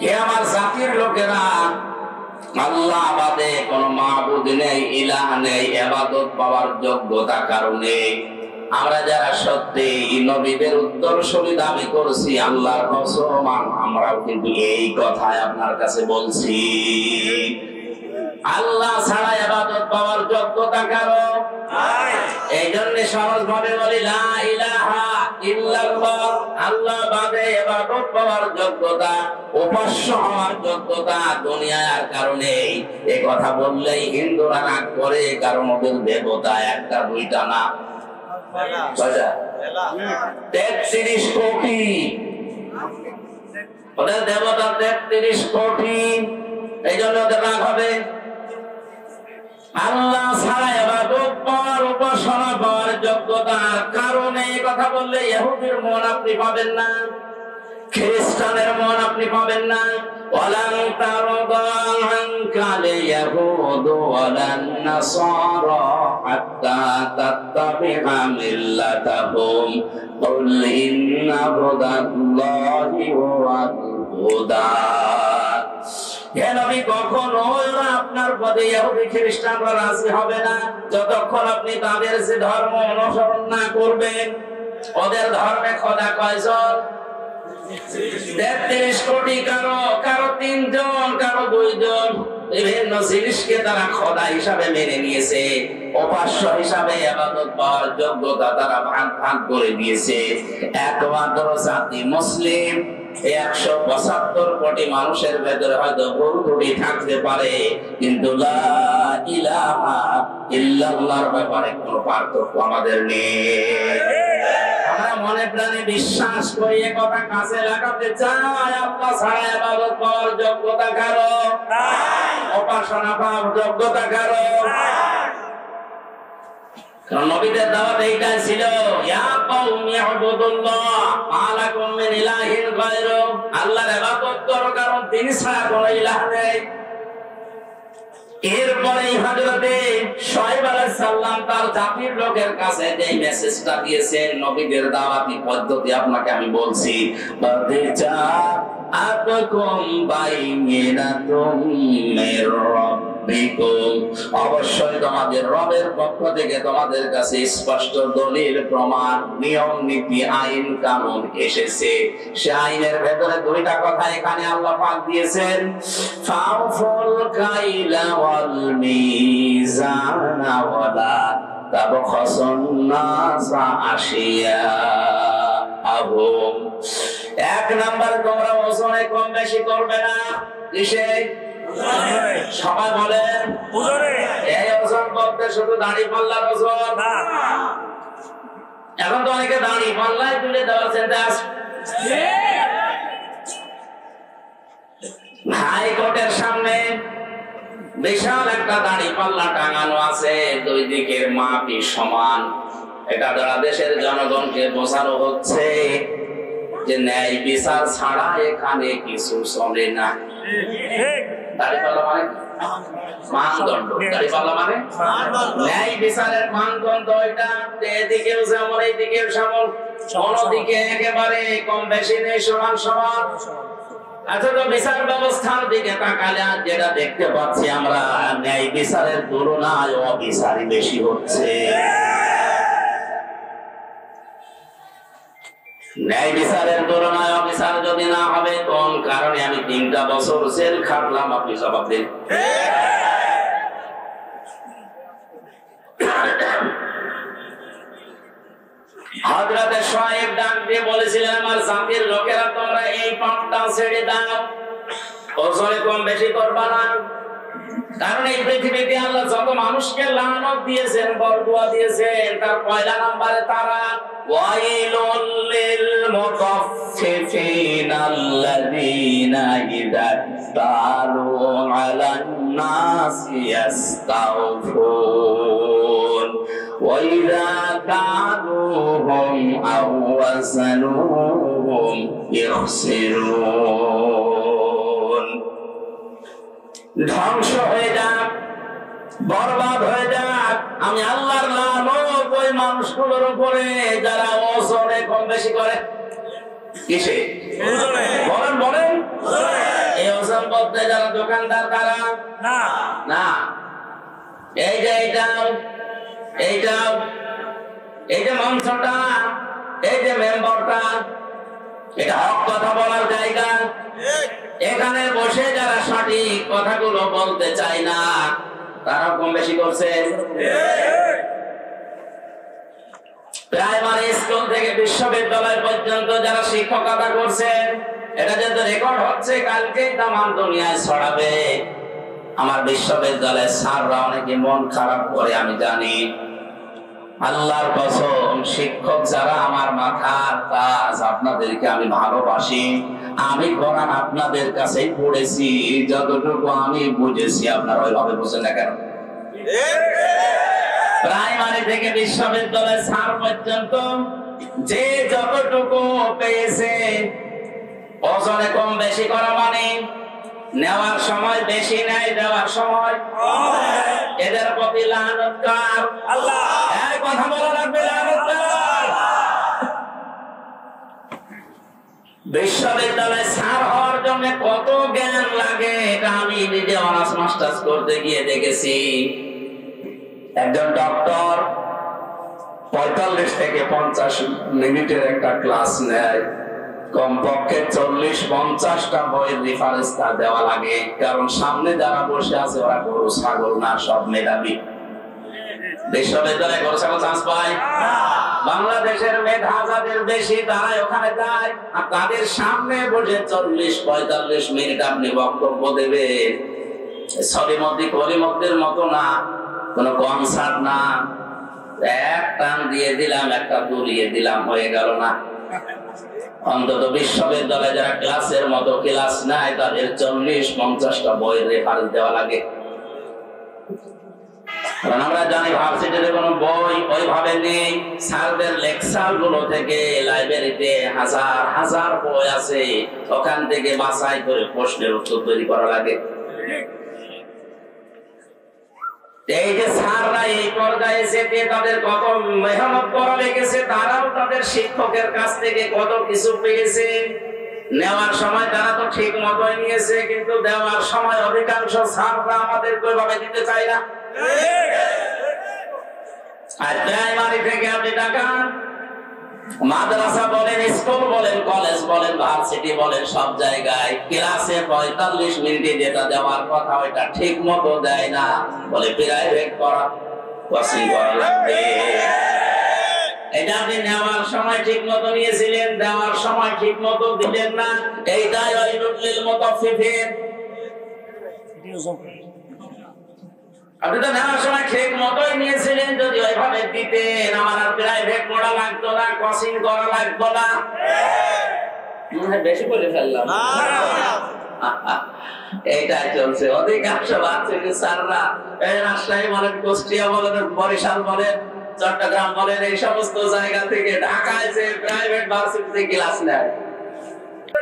হে আমার জাতির লোকেরা, আল্লাহ বাদে কোনো মাবুদ নেই, ইলাহ নেই, ইবাদত পাওয়ার যোগ্যতা কারণে আমরা যারা সত্যি নবীদের উত্তরসূরি দাবি করছি, আল্লাহর কসম আমরাও কিন্তু এই কথাই আপনার কাছে বলছি। আল্লাহ ছাড়া ইবাদত পাওয়ার যোগ্যতা কারো নাই। এই জন্য সহজ ভাবে বলি লা ইলাহা ইল্লাল্লাহ, আল্লাহ বাদে ইবাদত পাওয়ার যোগ্যতা, উপাস্য হওয়ার যোগ্যতা দুনিয়ায় আর কারণে। এই কথা বললেই হিন্দুরা রাগ করে, কারণ ওদের দেবতা একটা দুইটা না, 33 কোটি। ওদের দেবতা 33 কোটি, এই জন্য ওদের রাগ হবে। আল্লাহ ছাড়া ইবাদত পাওয়ার, উপাসনা পাওয়ার যোগ্যতার কারণে কথা বললে ইহুদির মন আপনি পাবেন না, খ্রিস্টানের মন আপনি পাবেন না। ওয়ালান তারদা আনকাল ইয়াহুদ ওয়ালান নাসারা হাত্তা তাত্তাবিআ মিল্লাতাহুম কুল ইন্না হুদাল্লাহি ওয়াল হুদা। হে নবী, কখনো ওরা আপনার পদে ইহুদি খ্রিস্টানরা রাজি হবে না যতক্ষণ আপনি তাদের যে ধর্ম অনুসরণ না করবেন। ওদের ধর্মে খোদা কয়জন? 33 কোটি। কারো 3 জন, কারো 2 জন। বিভিন্ন জিনিসকে তারা খোদা হিসাবে মেনে নিয়েছে, উপাস্য হিসাবে ইবাদত পাওয়ার যোগ্যতা তারা ভাগ করে দিয়েছে। একমাত্র জাতি মুসলিম। 175 কোটি মানুষের ভেতরে হয়তো ভুল ত্রুটি থাকতে পারে, কিন্তু লা ইলাহা ইল্লাল্লাহর ব্যাপারে কোনো পার্থক্য আমাদের নেই। আমরা মনে প্রাণে বিশ্বাস করি, এ কথা কাছে লাগাতে চাই, আল্লাহ ছাড়া ইবাদত পাওয়ার যোগ্যতা কারো নাই, উপাসনা পাওয়ার যোগ্যতা কারো নাই। কারণ নবীদের দাওয়াত এইটাই ছিল, ইয়া কওমি ইবুদুল্লাহ মা লাকুম মিন ইলাহিন গায়রু, আল্লাহর ইবাদত করো কারণ তিনি ছাড়া কোনো ইলাহ নেই। এরপরে হযরতে শুআয়ব আলাইহিস সালাম তার জাতির লোকের কাছে যে মেসেজটা দিয়েছেন, নবীদের দাওয়াতি পদ্ধতি আপনাকে আমি বলছি। বাদিজা আতকুম বাইয়িনাতুম মির রাব্বিকুম, অবশ্যই তোমাদের রবের পক্ষ থেকে তোমাদের কাছে স্পষ্ট দলিল, প্রমাণ, নিয়ম নীতি, আইন কানুন এসেছে। সে আইনের ভেতরে দুইটা কথা এখানে আল্লাহ পাক দিয়েছেন, ফাউফুল কাইলা ওয়াল মিজানা ওয়ালা তাবখাসুন নাসা আশিয়াআহুম। 1 নাম্বার, তোমরা ওজনে কম বেশি করবে না। কিসে? সবাই বলেন ওজনে। এই ওজন বলতে শুধু দাড়ি পাল্লার ওজন না। এখন তো অনেকে দাড়ি পাল্লায় তুলে দেওয়ার চিন্তা আছে। হাইকোর্টের সামনে বিশাল একটা দাড়ি পাল্লা টাঙানো আছে, দুই দিকের মাপই সমান। এটা দ্বারা দেশের জনগণকে বোঝানো হচ্ছে যে ন্যায় বিচার ছাড়া এখানে কিছু চলে না। দাড়িপাল্লা মানে মানদণ্ড, দাড়িপাল্লা মানে ন্যায় বিচারের মানদণ্ড। এটা এদিকেও যেমন এইদিকেও সমান, কোন দিকে একেবারে কম বেশি নেই, সমান সমান। আচ্ছা, তো বিচার ব্যবস্থার দিকে তাকালে আজ যেটা দেখতে পাচ্ছি আমরা, ন্যায় বিচারের তুলনায় অবিচারই বেশি হচ্ছে। ন্যায় বিচারের তুলনায় অবিচার যদি না হবে, কোন কারণে আমি 3টা বছর জেল খাটলাম, আপনি জবাব দিন। হযরতে শুআয়ব ডাক দিয়ে বলেছিলেন, আমার জাতির লোকেরা তোমরা এই পাপটা ছেড়ে দাও, ওজনে কম বেশি করবা না। কারণ এই পৃথিবীতে আল্লাহ যত মানুষকে লানত দিয়েছেন, বরদুয়া দিয়েছেন, তার পয়লা নম্বরে তারা। ওয়াইলুল লিল মুতাফফিফিনা আল্লাযীনা ইযা তালু আলান নাসি ইস্তাওফুন ওয়া ইযা কালু كالوهم أو وزنوهم يخسرون ধ্বংস হয়ে যাক, বরবাদ হয়ে যাক। আমি আল্লাহর লানত ওই মানুষগুলোর উপরে যারা ওজনে কম বেশি করে। কিসে? বলেন বলেন। এই ওজন বলতে যারা দোকানদার তারা না, না। এই যে এইটাও এই যে মঞ্চটা, এই যে মেম্বারটা, এটা হক কথা বলার জায়গা। এখানে বসে যারা সঠিক কথাগুলো বলতে চায় না তারা কম বেশি করছে। প্রাইমারি স্কুল থেকে বিশ্ববিদ্যালয় পর্যন্ত যারা শিক্ষকতা করছেন, এটা যেহেতু রেকর্ড হচ্ছে, কালকেই তামাম দুনিয়ায় ছড়াবে। আমার বিশ্ববিদ্যালয়ের স্যাররা অনেকে মন খারাপ করে, আমি জানি। আল্লাহর কসম, শিক্ষক যারা আমার মাথার তাজ, আপনাদেরকে আমি ভালোবাসি। আমি কোরআন আপনাদের কাছেই পড়েছি, যতটুকু আমি বুঝেছি আপনারা ওইভাবে বুঝেন না কেন? প্রাইমারি থেকে বিশ্ববিদ্যালয়ের স্যার পর্যন্ত যে যতটুকু পেয়েছে, ওজনে কম বেশি করা মানে নেওয়ার সময় বেশি নেয়, দেওয়ার সময় এদের প্রতি লানত কার? আল্লাহ। এই কথা বলা লাগবে, লানত কার? বিশ্ববিদ্যালয়ে স্যার হওয়ার জন্য কত জ্ঞান লাগে এটা আমি নিজে অনার্স মাস্টার্স করতে গিয়ে দেখেছি। একজন ডক্টর 45 থেকে 50 মিনিটের একটা ক্লাস নেয়, কমপক্ষে 40-50টা বইয়ের রেফারেন্স তার দেওয়া লাগে। কারণ সামনে যারা বসে আছে ওরা গরু ছাগল না, সব মেধাবী। বিশ্ববিদ্যালয়ে গরু ছাগল চান্স পায়? বাংলাদেশের মেধা যাদের বেশি তারাই ওখানে যায়, আর তাদের সামনে বসে 40-45 মিনিট আপনি বক্তব্য দেবেন। সলিমদ্দি কলিমদ্দির মতো না, কোন কনসার্ট না, এক টান দিয়ে দিলাম, একটা দুলিয়ে দিলাম, হয়ে গেল না। অন্তত বিশ্ববিদ্যালয়ে যারা ক্লাসের মতো ক্লাস নাই তাদের 40-50টা বইয়ের রেফারেন্স দেওয়া লাগে। কারণ আমরা জানি ভার্সিটিতে কোনো বই ওইভাবে নেই। স্যারদের লেকচার গুলো থেকে লাইব্রেরিতে হাজার হাজার বই আছে, ওখান থেকে বাছাই করে প্রশ্নের উত্তর তৈরি করা লাগে। এই যে স্যাররা এই পর্যায়ে যেতে তাদের কত মেহনত করা লেগেছে, তারাও তাদের শিক্ষকের কাছ থেকে কত কিছু পেয়েছে। নেওয়ার সময় তারা তো ঠিক মতোই নিয়েছে, কিন্তু দেওয়ার সময় অধিকাংশ স্যাররা আমাদের ওইভাবে দিতে চায় না। আর প্রাইমারি থেকে আপনি তাকান, মাদ্রাসা বলেন, স্কুল বলেন, কলেজ বলেন, ভার্সিটি বলেন, সব জায়গায় ক্লাসে 45 মিনিটে যেটা দেওয়ার কথা ওইটা ঠিক মতো দেয় না, বলে প্রাইভেট করা, কোচিং করা লাগবে। এটা আপনি নেওয়ার সময় ঠিক মতো নিয়েছিলেন, দেওয়ার সময় ঠিক মতো দিলেন না, এইটাই ওয়াইলুল লিল মুতাফফিফিন। আপনি তো নেওয়ার সময় ঠিক মতোই নিয়েছিলেন, যদি ওইভাবে দিতেন আমার আর প্রাইভেট পড়া লাগতো না, কোচিং করা লাগতো না। বেশি বলে ফেললাম। এইটাই চলছে অধিকাংশ ভার্সিটি স্যাররা, রাজশাহী বলেন, কুষ্টিয়া বলেন, বরিশাল বলেন, চট্টগ্রাম বলেন, এই সমস্ত জায়গা থেকে ঢাকায় যে প্রাইভেট ভার্সিটিতে ক্লাস নেয়,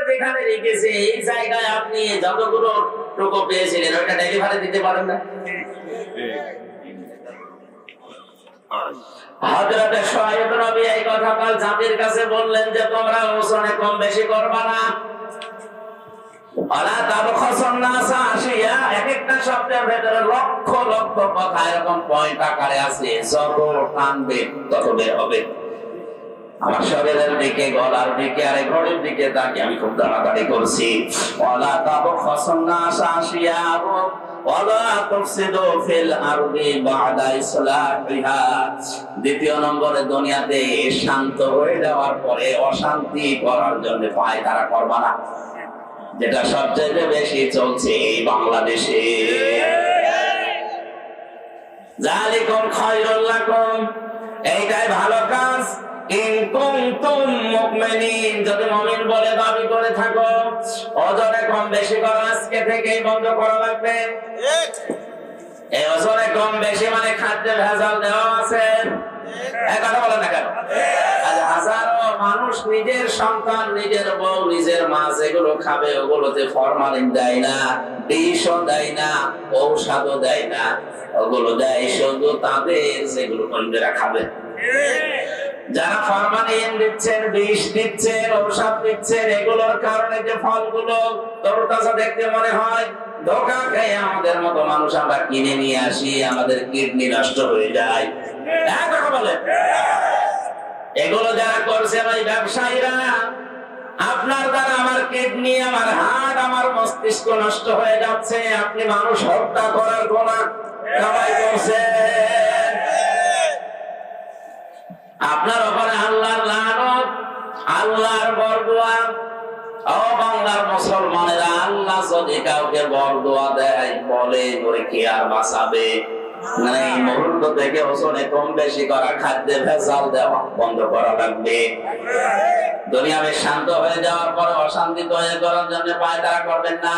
যেখানে রেখেছে এই জায়গায় আপনি যতগুলো টুকু পেয়েছিলেন ওইটা ডেলিভারি দিতে পারেন না। হযরত শুআয়ব নবী এই কথা কাল জাতির কাছে বললেন যে তোমরা ওজনে কম বেশি করবা না। আলা তাবখাসুন নাসা আশিয়া, এক একটা শব্দের ভিতরে লক্ষ লক্ষ কথা এরকম পয়েন্ট আকারে আছে, যত টানবে তত বের হবে। আমার শরীরের দিকে, গলার দিকে আর ঘড়ির দিকে তাকে আমি খুব তাড়াতাড়ি করছি। ওয়ালা তাবখাসুন নাসা আশিয়া ওয়ালা তুফসিদু ফিল আরদি বা'দা ইসলাহিহা। দ্বিতীয় নম্বরে, দুনিয়াতে শান্ত হয়ে যাওয়ার পরে অশান্তি করার জন্য পায়তারা করবা না, যেটা সবচেয়ে বেশি চলছে এই বাংলাদেশে। যালিকুম খায়রুল লাকুম, এইটাই ভালো কাজ। ইন কুনতুম মুমিনিন, যদি মুমিন বলে দাবি করে থাকো, ওজনে কম বেশি করা আজকে থেকেই বন্ধ করা লাগবে। এই ওজনে কম বেশি মানে খাদ্যে ভেজাল দেওয়া আছে, এই কথা বলে না কেন? নিজের সন্তান, নিজের বউ, নিজের মা যেগুলো খাবে ওগুলোতে ফরমালিন দেয় না, বিষও দেয় না, ঔষধও দেয় না, ওগুলো দেয় শুধু তাদের যেগুলো অন্যরা খাবে। যারা ফরমালিন দিচ্ছেন, বিষ দিচ্ছেন, ঔষধ দিচ্ছেন, এগুলোর কারণে যে ফলগুলো তরতাজা দেখতে মনে হয়, ধোঁকা খেয়ে আমাদের মতো মানুষ আমরা কিনে নিয়ে আসি, আমাদের কিডনি নষ্ট হয়ে যায়। কথা বলে এগুলো যারা করছেন ওই ব্যবসায়ীরা, আপনার দ্বারা আমার কিডনি, আমার হার্ট, আমার মস্তিষ্ক নষ্ট হয়ে যাচ্ছে, আপনি মানুষ হত্যা করার গুনাহ কামাই করছেন। আপনার ওপরে আল্লাহর লানত, আল্লাহর বরদোয়া। ও বাংলার মুসলমানেরা, আল্লাহ যদি কাউকে বরদোয়া দেয়, বলে করে কি আর বাঁচাবে? এই মুহূর্ত থেকে ওজনে কম বেশি করা, খাদ্যে ভেজাল দেওয়া বন্ধ করা লাগবে। দুনিয়াবে শান্ত হয়ে যাওয়ার পরে অশান্তি তৈরি করার জন্য পায়তারা করবেন না।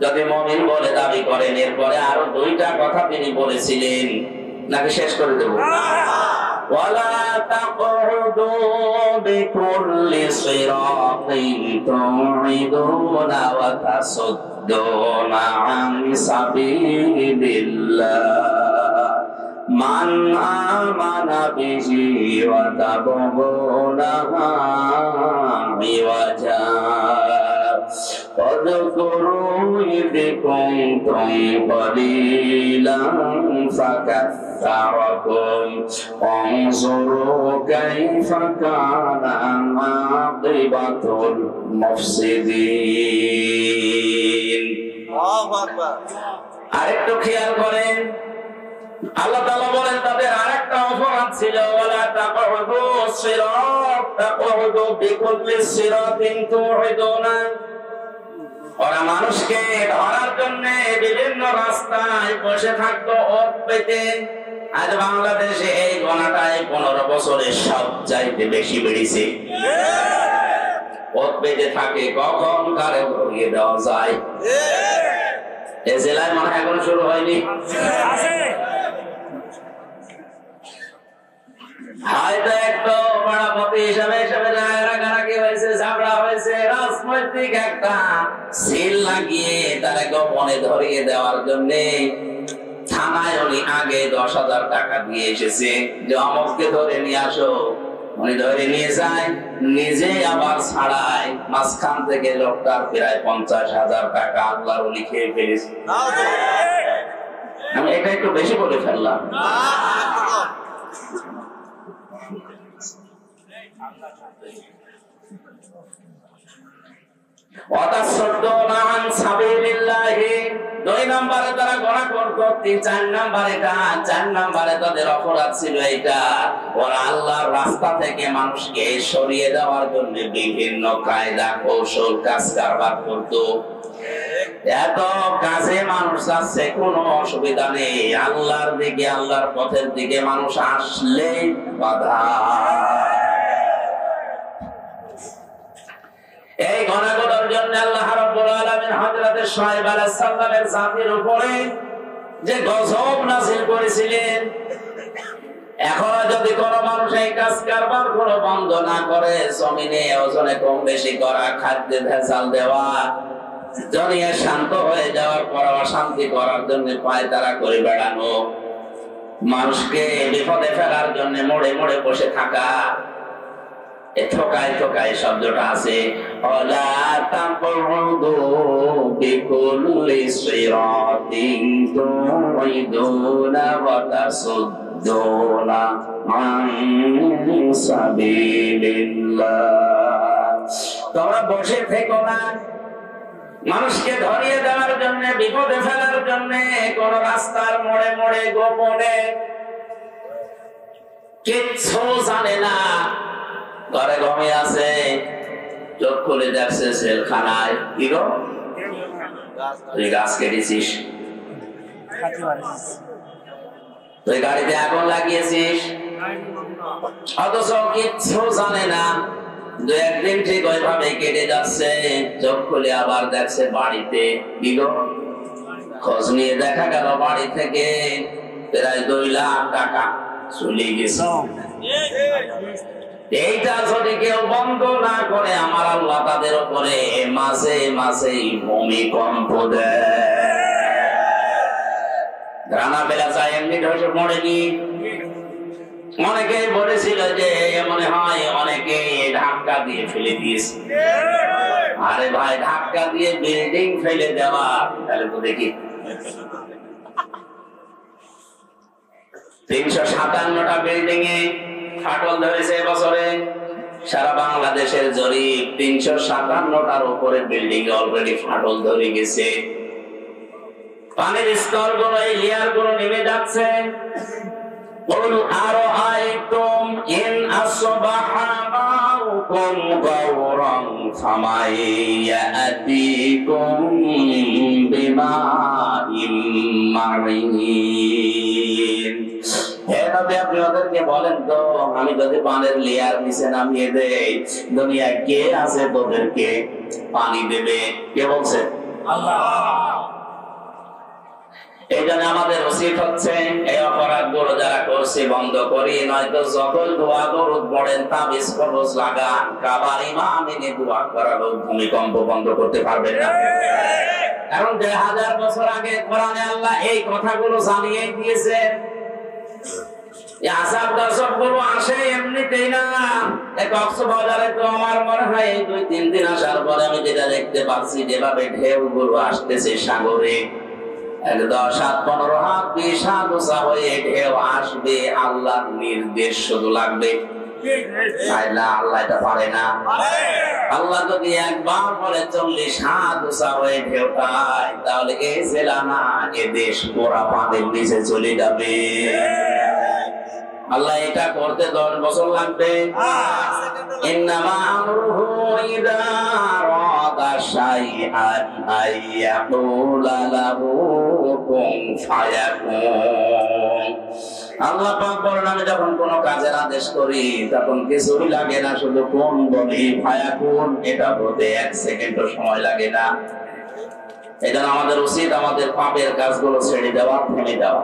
যদি মুমিন বলে দাবি করেন, এরপরে আরো দুইটা কথা তিনি বলেছিলেন, নাকি শেষ করে দেব? ওয়ালা তাকউদু বিকুল্লি সিরাতিন তু'ইদুনা ওয়া তাসুদ্দুনা আন সাবিলিল্লাহ মান আমানা বিহি ওয়া তাবগুনাহা বিওয়াজা واذكروا إذ كنتم قليلا فكثركم وانظروا كيف كان عاقبة المفسدين। আরেকটু খেয়াল করেন, আল্লাহ তাআলা বলেন তাদের আরেকটা অপরাধ ছিল, ওয়ালা তাকউদু সিরাত তাকউদু বিকুল্লি সিরাতিন তু'ইদুনা। ওরা মানুষকে ধরার জন্য বিভিন্ন রাস্তায় বসে থাকতো ওত পেতে। আজ বাংলাদেশে এই গোনাটাই 15 বছরে সবচাইতে বেশি বেড়েছে। ওত পেতে থাকে, কখন কারে ধরিয়ে দেওয়া যায়। এই জেলায় মনে হয় এখনো শুরু হয়নি। হয়তো একটু বড়াপতি হিসাবে রাগারাগি হয়েছে, ঝগড়া হয়েছে, রাজনৈতিক একটা সিল লাগিয়ে তারা গোপনে ধরিয়ে দেওয়ার জন্য থানায় উনি আগে 10,000 টাকা দিয়ে এসেছে যে অমুককে ধরে নিয়ে আসো। উনি ধরে নিয়ে যায়, নিজে আবার ছাড়ায়, মাঝখান থেকে লোকটার প্রায় 50,000 টাকা আল্লাহর ওলি খেয়ে ফেলেছে। আমি এটা একটু বেশি বলে ফেললাম। দুই নম্বরে তারা গোনা করত, 4 নম্বরে তাদের অপরাধ ছিল এইটা, ওরা আল্লাহর রাস্তা থেকে মানুষকে সরিয়ে দেওয়ার জন্য বিভিন্ন কায়দা কৌশল কাজ কারবার করত। এত কাজে মানুষ যাচ্ছে, কোনো অসুবিধা নেই, আল্লাহর দিকে, আল্লাহর পথের দিকে মানুষ আসলে বাধা। এই ঘটনার জন্য আল্লাহ রাব্বুল আলামিন হযরত শুআয়ব আলাইহিস সালামের জাতির উপরে যে গজব নাযিল করেছিলেন, এখন যদি কোন মানুষ এই কাজ কারবার কোনো বন্ধ না করে, জমিনে ওজনে কম বেশি করা, খাদ্যে ভেজাল দেওয়া, দুনিয়া শান্ত হয়ে যাওয়ার পর অশান্তি করার জন্য পায়তারা করে বেড়ানো, মানুষকে বিপদে ফেলার জন্য মোড়ে মোড়ে বসে থাকা, ঠোকায় ঠোকায় শব্দটা আছে। ওয়ালা তাকউদু বিকুল্লি সিরাতিন তু'ইদুনা ওয়া তাসুদ্দুনা আন সাবিলিল্লাহ। তোমরা বসে থেকো না, মানুষকে ধরিয়ে দেওয়ার জন্য, বিপদে ফেলার জন্য কোন রাস্তার মোড়ে মোড়ে গোপনে, কিচ্ছু জানে না, ঘরে ঘুমিয়ে আছে, চোখ খুলে দেখছে সেলখানায়। কি গো, তুই গাছ কেটেছিস, তুই গাড়িতে আগুন লাগিয়েছিস, অথচ কিচ্ছু জানে না। 2-1 দিন ঠিক ওইভাবে কেটে যাচ্ছে, চোখ খুলে আবার দেখছে বাড়িতে। কি গো, খোঁজ নিয়ে দেখা গেল বাড়ি থেকে প্রায় 2 লাখ টাকা চলে গেছে। এইটা যদি কেউ বন্ধ না করে আমার আল্লাহ তাদের উপরে মাসে মাসে ভূমিকম্প দেয়। রানা বেলা চাই এমনি ঢসে পড়েনি। অনেকেই বলেছিল যে মনে হয় অনেকে ধাক্কা দিয়ে ফেলে দিয়েছে। আরে ভাই, ধাক্কা দিয়ে বিল্ডিং ফেলে দেওয়া, তাহলে তো দেখি 357টা বিল্ডিং এ ফাটল ধরেছে বছরে। সারা বাংলাদেশের জরিপ 357টার উপরে বিল্ডিং এ অলরেডি ফাটল ধরে গেছে। পানির স্তর গুলো, এই লেয়ার গুলো নেমে যাচ্ছে। আরো আইতুম ইন আসবাহা মাউকুম গাওরান ফামাইয়াতিকুম বিমাইম মাইন। হে নবী, আপনি ওদেরকে বলেন তো, আমি যদি পানির লেয়ার নিচে নামিয়ে দেই, দুনিয়া কে আছে তোদেরকে পানি দেবে? কে বলছে? আল্লাহ। এই জন্য আমাদের উচিত হচ্ছে এই অপরাধ গুলো যারা করছে বন্ধ করি, নয়তো যতই দোয়া দরুদ পড়েন, তাবিজ কবজ লাগান, কাবার ইমাম এনে দোয়া করালো, ভূমিকম্প বন্ধ করতে পারবেন না। কারণ 2000 বছর আগে কোরআনে আল্লাহ এই কথাগুলো জানিয়ে দিয়েছেন। এই আযাব গজব গুলো আসে এমনিতেই না। এই কক্সবাজারে তো আমার মনে হয় 2-3 দিন আসার পরে আমি যেটা দেখতে পাচ্ছি, যেভাবে ঢেউ গুলো আসতেছে সাগরে, 10-15 হাত 20 হাত উঁচা হয়ে ঢেউ আসবে, আল্লাহর নির্দেশ শুধু লাগবে। আল্লাহ এটা পারে না। আল্লাহ যদি একবার বলে 40 হাত উঁচা হয়ে ঢেউটায়, তাহলে এই জেলা না, এ দেশ পুরা পানির নিচে চলে যাবে। আল্লাহ এটা করতে 10 বছর লাগবে। ইন্নামা আমরুহু ইযা আরাদা শাইআন আইয়াকুলা লাহু কুন ফায়াকুন। আল্লাহ পাক বলেন, আমি যখন কোন কাজের আদেশ করি তখন কিছুই লাগে না, শুধু কোন বলি, ফায়াকুন, এটা হতে 1 সেকেন্ডও সময় লাগে না। এজন্য আমাদের উচিত আমাদের পাপের কাজগুলো ছেড়ে দেওয়া, থেমে দেওয়া।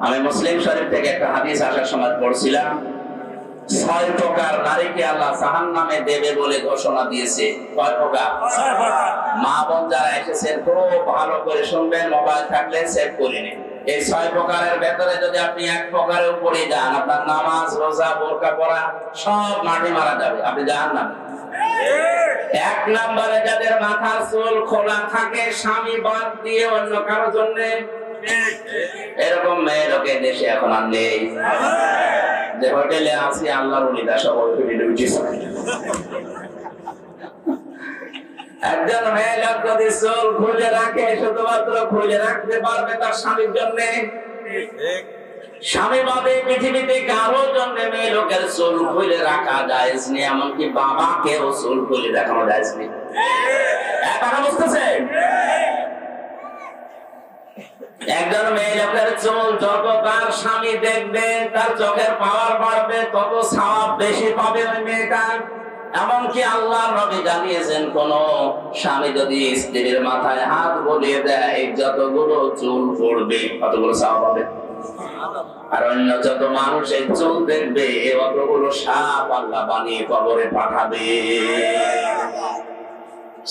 আমি মুসলিম শরীফ থেকে একটা হাদিস আসার সময় পড়ছিলাম, 6 প্রকার নারীকে আল্লাহ জাহান্নামে দেবে বলে ঘোষণা দিয়েছে। কয় প্রকার? মা বোন যারা এসেছেন খুব ভালো করে শুনবেন, মোবাইল থাকলে সেভ করে নিন। এই 6 প্রকারের ভেতরে যদি আপনি 1 প্রকারের উপরে যান, আপনার নামাজ, রোজা, বোরকা পরা সব মাটি মারা যাবে, আপনি জাহান্নামে। 1 নম্বরে যাদের মাথার চুল খোলা থাকে স্বামী বাদ দিয়ে অন্য কারো জন্য, এরকম মেয়ে লোকে দেশে এখন আর নেই। যে হোটেলে আছি আল্লাহর ওলিরা সব হোটেলে উঠেছে। একজন মেয়ে লোক যদি চুল খুলে রাখে, শুধুমাত্র খুলে রাখতে পারবে তার স্বামীর জন্য। স্বামী বাদে পৃথিবীতে কারোর জন্য মেয়ে লোকের চুল খুলে রাখা জায়েজ নেই, এমনকি বাবাকেও চুল খুলে দেখানো জায়েজ নেই। কথা বুঝতেছে? একজন মেয়ে লোকের চুল যত তার স্বামী দেখবে, তার চোখের পাওয়ার বাড়বে, তত সওয়াব বেশি পাবে ওই মেয়েটা। এমনকি আল্লাহ নবী জানিয়েছেন, কোন স্বামী যদি স্ত্রীর মাথায় হাত বুলিয়ে দেয়, যতগুলো চুল পড়বে ততগুলো সওয়াব পাবে। আর অন্য যত মানুষ এই চুল দেখবে, অতগুলো সাপ আল্লাহ বানিয়ে কবরে পাঠাবে।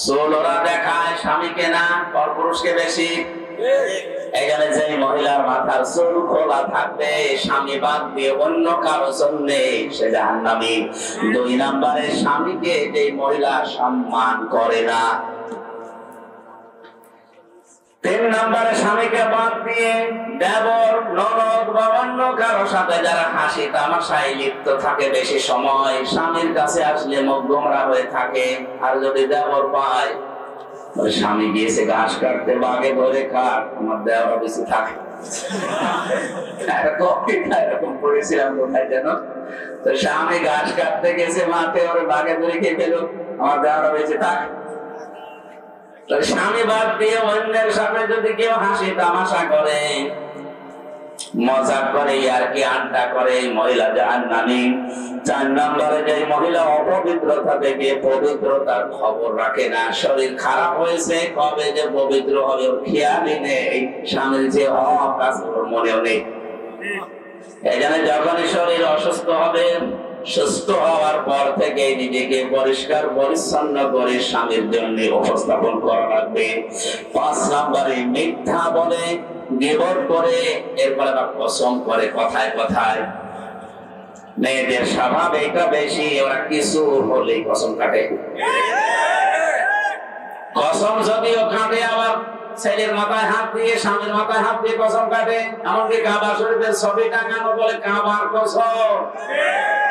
চুল ওরা দেখায় স্বামীকে না, পরপুরুষকে বেশি। এখানে যে মহিলার মাথার চুল খোলা থাকবে, স্বামী বাদ দিয়ে অন্য কারো জন্য, সে জাহান্নামী। 2 নম্বরে স্বামীকে যে মহিলা সম্মান করে না। 3 নম্বরে স্বামীকে বাদ দিয়ে দেবর, ননদ বা অন্য কারো সাথে যারা হাসি তামাশায় লিপ্ত থাকে বেশি সময়, স্বামীর কাছে আসলে মুখ গোমরা হয়ে থাকে। আর যদি দেবর পায়, স্বামী গিয়েছে ঘাস কাটতে, বাগে ধরে খাট, আমার দেওয়া বেশি থাকে। এরকম পড়েছিলাম কোথায় যেন, তো স্বামী ঘাস কাটতে গেছে মাঠে, ওর বাগে ধরে খেয়ে ফেল, আমার দেওয়া বেশি থাক। স্বামী বাদ দিয়ে অন্যের সাথে যদি কেউ হাসি তামাশা করে, মজা করে, আর কি আড্ডা করে, মহিলা জাহান্নামী। 4 নম্বরে যে মহিলা অপবিত্রতা থেকে পবিত্রতার খবর রাখে না, শরীর খারাপ হয়েছে, কবে যে পবিত্র হবে ওর খেয়ালই নেই, স্বামীর যে হক আছে ওর মনেও নেই। এই জন্য যখনই শরীর অসুস্থ হবে, সুস্থ হওয়ার পর থেকে নিজেকে পরিষ্কার পরিচ্ছন্ন করে স্বামীর জন্য উপস্থাপন করা লাগবে। 5 নম্বরে মিথ্যা বলে, গীবত করে, এরপরে আবার কসম করে কথায় কথায়। মেয়েদের স্বভাব এটা বেশি, ওরা কিছু হলেই কসম কাটে। কসম যদিও কাটে, আবার ছেলের মাথায় হাত দিয়ে, স্বামীর মাথায় হাত দিয়ে কসম কাটে। এমনকি কাবা শরীফের ছবি টাঙানো বলে কাবার কসম।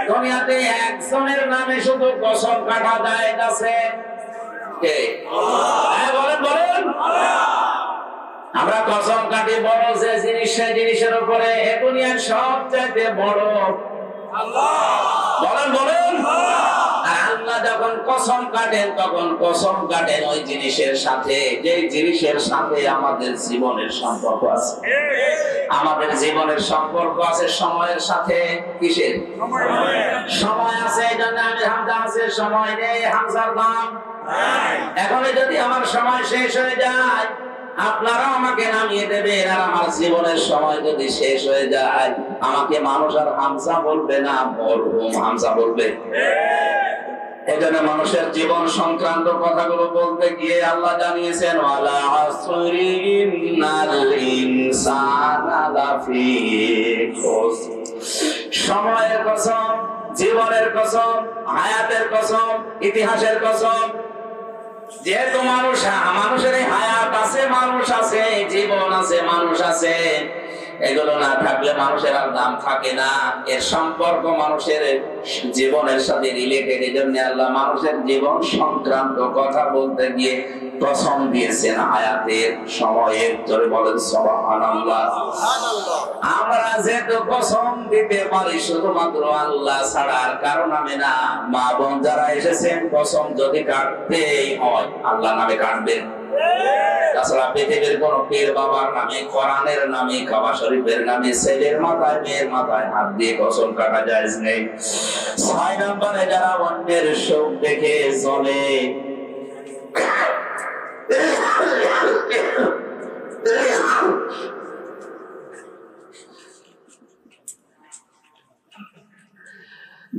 দুনিয়াতে একজনের নামে শুধু কসম কাটা যায় আছে, কে? বলেন বলেন। আমরা কসম কাটি বড় যে জিনিস, সেই জিনিসের উপরে। এ দুনিয়ার সবচাইতে বড় আল্লাহ। বলেন বলেন। আল্লাহ যখন কসম কাটেন, তখন কসম কাটেন ওই জিনিসের সাথে, যে জিনিসের সাথে আমাদের জীবনের সম্পর্ক আছে। আমাদের জীবনের সম্পর্ক আছে সময়ের সাথে। কিসের সময় আছে? এই জন্য আমি হামজা আছে, সময় নেই, হামজার দাম। এখন যদি আমার সময় শেষ হয়ে যায়, আপনারা আমাকে নামিয়ে দেবেন। আর আমার জীবনের সময় যদি শেষ হয়ে যায়, আমাকে মানুষ আর হামজা বলবে না, মরহুম হামজা বলবে। এজন্য মানুষের জীবন সংক্রান্ত কথাগুলো বলতে গিয়ে আল্লাহ জানিয়েছেন, ওয়ালা আসরি ইন্নাল ইনসানা লাফি খুসর। সময়ের কসম, জীবনের কসম, হায়াতের কসম, ইতিহাসের কসম। যেহেতু মানুষের হায়াত আছে, মানুষ আছে, জীবন আছে, মানুষ আছে, এগুলো না থাকলে মানুষের আর দাম থাকে না। এর সম্পর্ক মানুষের জীবনের সাথে রিলেটেড। এই জন্য আল্লাহ মানুষের জীবন সংক্রান্ত কথা বলতে গিয়ে কসম দিয়েছেন হায়াতের, সময়ের। জোরে বলেন সুবহানাল্লাহ। আমরা যেহেতু কসম দিতে পারি শুধুমাত্র আল্লাহ ছাড়ার কারো নামে না। মা বোন যারা এসেছেন, কসম যদি কাটতেই হয় আল্লাহ নামে কাটবেন। তাছাড়া পৃথিবীর কোন পীর বাবার নামে, কোরআনের নামে, কাবা শরীফের নামে, ছেলের মাথায় মেয়ের মাথায় হাত দিয়ে কসম কাটা জায়েজ নেই। 6 নম্বরে যারা অন্যের সুখ দেখে চলে,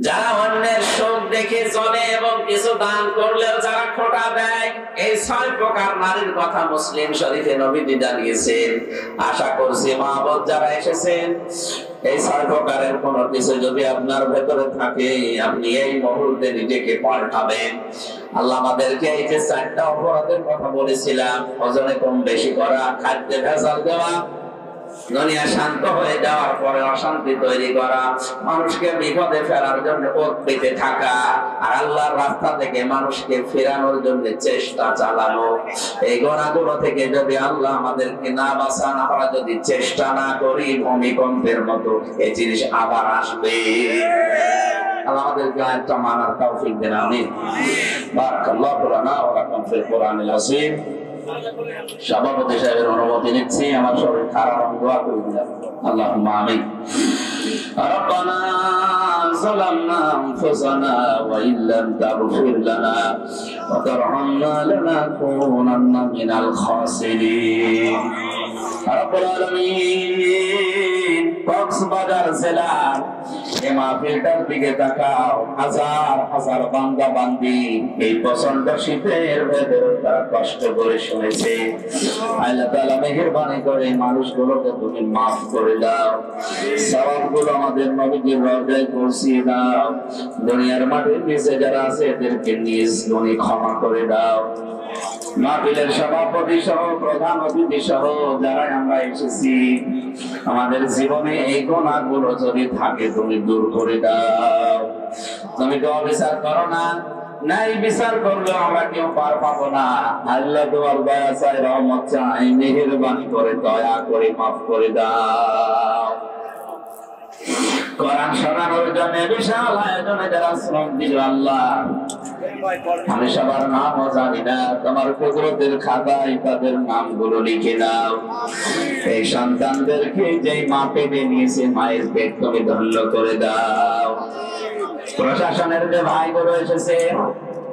যারা অন্যের সুখ দেখে চলে এবং কিছু দান করলেও যারা খোটা দেয়, এই 6 প্রকার নারীর কথা মুসলিম শরীফে নবীজি জানিয়েছেন। আশা করছি মা বোন যারা এসেছেন, এই 6 প্রকারের কোন কিছু যদি আপনার ভেতরে থাকে, আপনি এই মুহূর্তে নিজেকে পাল্টাবেন। আল্লাহ আমাদেরকে এই যে 4টা অপরাধের কথা বলেছিলাম, ওজনে কম বেশি করা, খাদ্যে ভেজাল দেওয়া, দুনিয়া শান্ত হয়ে যাওয়ার পরে অশান্তি তৈরি করা, মানুষকে বিপদে ফেলার জন্য ওত পেতে থাকা, আর আল্লাহর রাস্তা থেকে মানুষকে ফেরানোর জন্য চেষ্টা চালানো, এই গুনাহগুলো থেকে যদি আল্লাহ আমাদেরকে না বাঁচান, আমরা যদি চেষ্টা না করি, ভূমিকম্পের মতো এই জিনিস আবার আসবে। আল্লাহ আমাদেরকে আয়াতটা মানার তৌফিক দেন, আমিন। বারাকাল্লাহু লানা ওয়া লাকুম ফিল কুরআনিল আযীম। সভাপতি সাহেবের অনুমতি নিচ্ছি, আমার শরীর খারাপ, দোয়া করে দিলাম। আল্লাহুম্মা আমিন। রব্বানা যালামনা আনফুসানা ওয়া ইল্লাম তাগফির লানা ওয়া তারহামনা লানাকুনান্না মিনাল খাসিরিন। রব্বুল আলামিন, কক্সবাজার জেলার এই মাহফিলটার দিকে তাকাও। হাজার হাজার বান্দা বান্দি এই প্রচন্ড শীতের ভেতরে তারা কষ্ট করে শুনেছে। আল্লাহ তাআলা মেহেরবানি করে মানুষগুলোকে তুমি মাফ করে দাও, সওয়াবগুলো আমাদের নবীজির রওজায় পৌঁছিয়ে দাও। দুনিয়ার মাটির নিচে যারা আছে এদেরকে নিজ গুণে ক্ষমা করে দাও। মাহফিলের সভাপতি সহ, প্রধান অতিথি সহ যারা আমরা এসেছি, আমাদের জীবনে এই গুনাহগুলো যদি থাকে তুমি দূর করে দাও। তুমি তো অবিচার করো না, নাই বিচার করলেও আমরা কেউ পার পাবো না। আল্লাহ তোমার দয়া চাই, রহমত চাই, মেহেরবানি করে দয়া করে মাফ করে দাও। কোরআন শোনানোর জন্য বিশাল আয়োজনে যারা শ্রম দিল, আল্লাহ আমি সবার নামও জানি না, তোমার কুদরতের খাতায় তাদের নামগুলো লিখে দাও। এই সন্তানদেরকে যেই মা পেটে নিয়েছে, মায়ের পেট তুমি ধন্য করে দাও। প্রশাসনের যে ভাইগুলো এসেছে,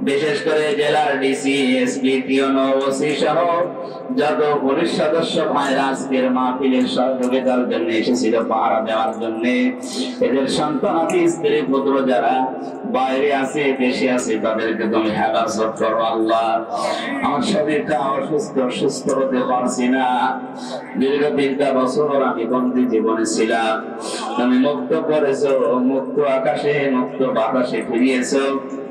বিশেষ করে জেলার ডিসি, এসপি, পিওনো, ওসি সহ যত পুলিশ সদস্য ভাইরা আজকের মাহফিলের সহযোগিতার জন্য এসেছিল, পাহারা দেওয়ার জন্য। এদের সন্তানাদি, স্ত্রী, পুত্র যারা বাইরে আছে, দেশে আছে, তাদেরকে তুমি হেফাজত করো আল্লাহ। আমার শরীরটা অসুস্থ হতে পারছি না, দীর্ঘ 3টা বছর আমি বন্দী জীবনে ছিলাম। তুমি মুক্ত করেছো, মুক্ত আকাশে, মুক্ত বাতাসে ফিরিয়েছো।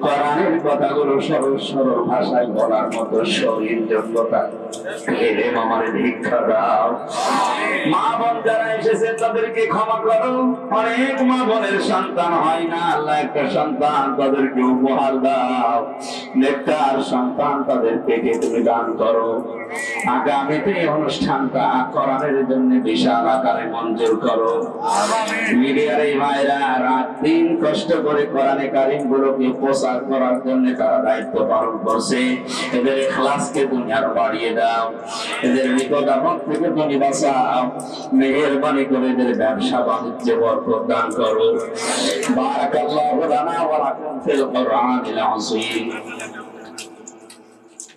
কোরআনের কথাগুলো সরল সরল ভাষায় বলার মতো শরীর যোগ্যতা এলে আমারে ভিক্ষা দাও। মা বোন যারা এসেছে তাদেরকে ক্ষমা করো। অনেক মা বোনের সন্তান হয় না, আল্লাহ একটা সন্তান তাদেরকে উপহার দাও। নেককার সন্তান তাদের পেটে তুমি দান করো। আগামীতে অনুষ্ঠানটা কোরআনের জন্য বিশাল আকারে মঞ্জুর করো। মিডিয়ার এই ভাইরা রাত দিন কষ্ট করে কোরআনে কারিম গুলোকে প্রচার করার জন্য তারা দায়িত্ব পালন করছে। এদের ইখলাসকে তুমি আরো বাড়িয়ে দাও, এদের বিপদ আপদ থেকে তুমি বাঁচাও। মেহেরবানি করে এদের ব্যবসা বাণিজ্যে বরকত দান করো। বারাকাল্লাহু লানা ওয়া লাকুম ফিল কুরআনিল আযীম।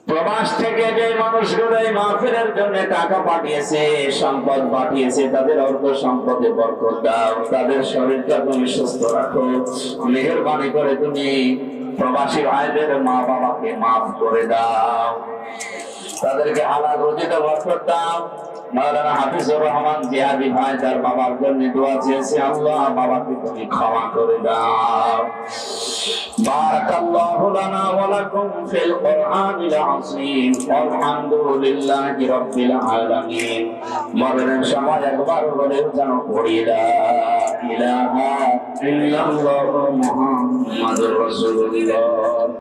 প্রবাস থেকে যে মানুষগুলো এই মাহফিলের জন্য টাকা পাঠিয়েছে, সম্পদ পাঠিয়েছে, তাদের অর্থ সম্পদে বরকত দাও। তাদের শরীরটা তুমি সুস্থ রাখো। মেহেরবানি করে তুমি প্রবাসী ভাইদের মা বাবাকে মাফ করে দাও, তাদেরকে হালাল রুজিতে বরকত দাও। মাওলানা হাফিজুর রহমান জিয়াদি ভাই তার বাবার জন্য দোয়া চেয়েছে, আল্লাহ বাবাকে তুমি ক্ষমা করে দাও। বারাকাল্লাহু লানা ওয়া লাকুম ফিল কুরআনিল আযীম। আলহামদুলিল্লাহি রাব্বিল আলামিন। মরণের সময় একবার বলে যেন পড়ি লা ইলাহা ইল্লাল্লাহু মুহাম্মাদুর রাসূলুল্লাহ।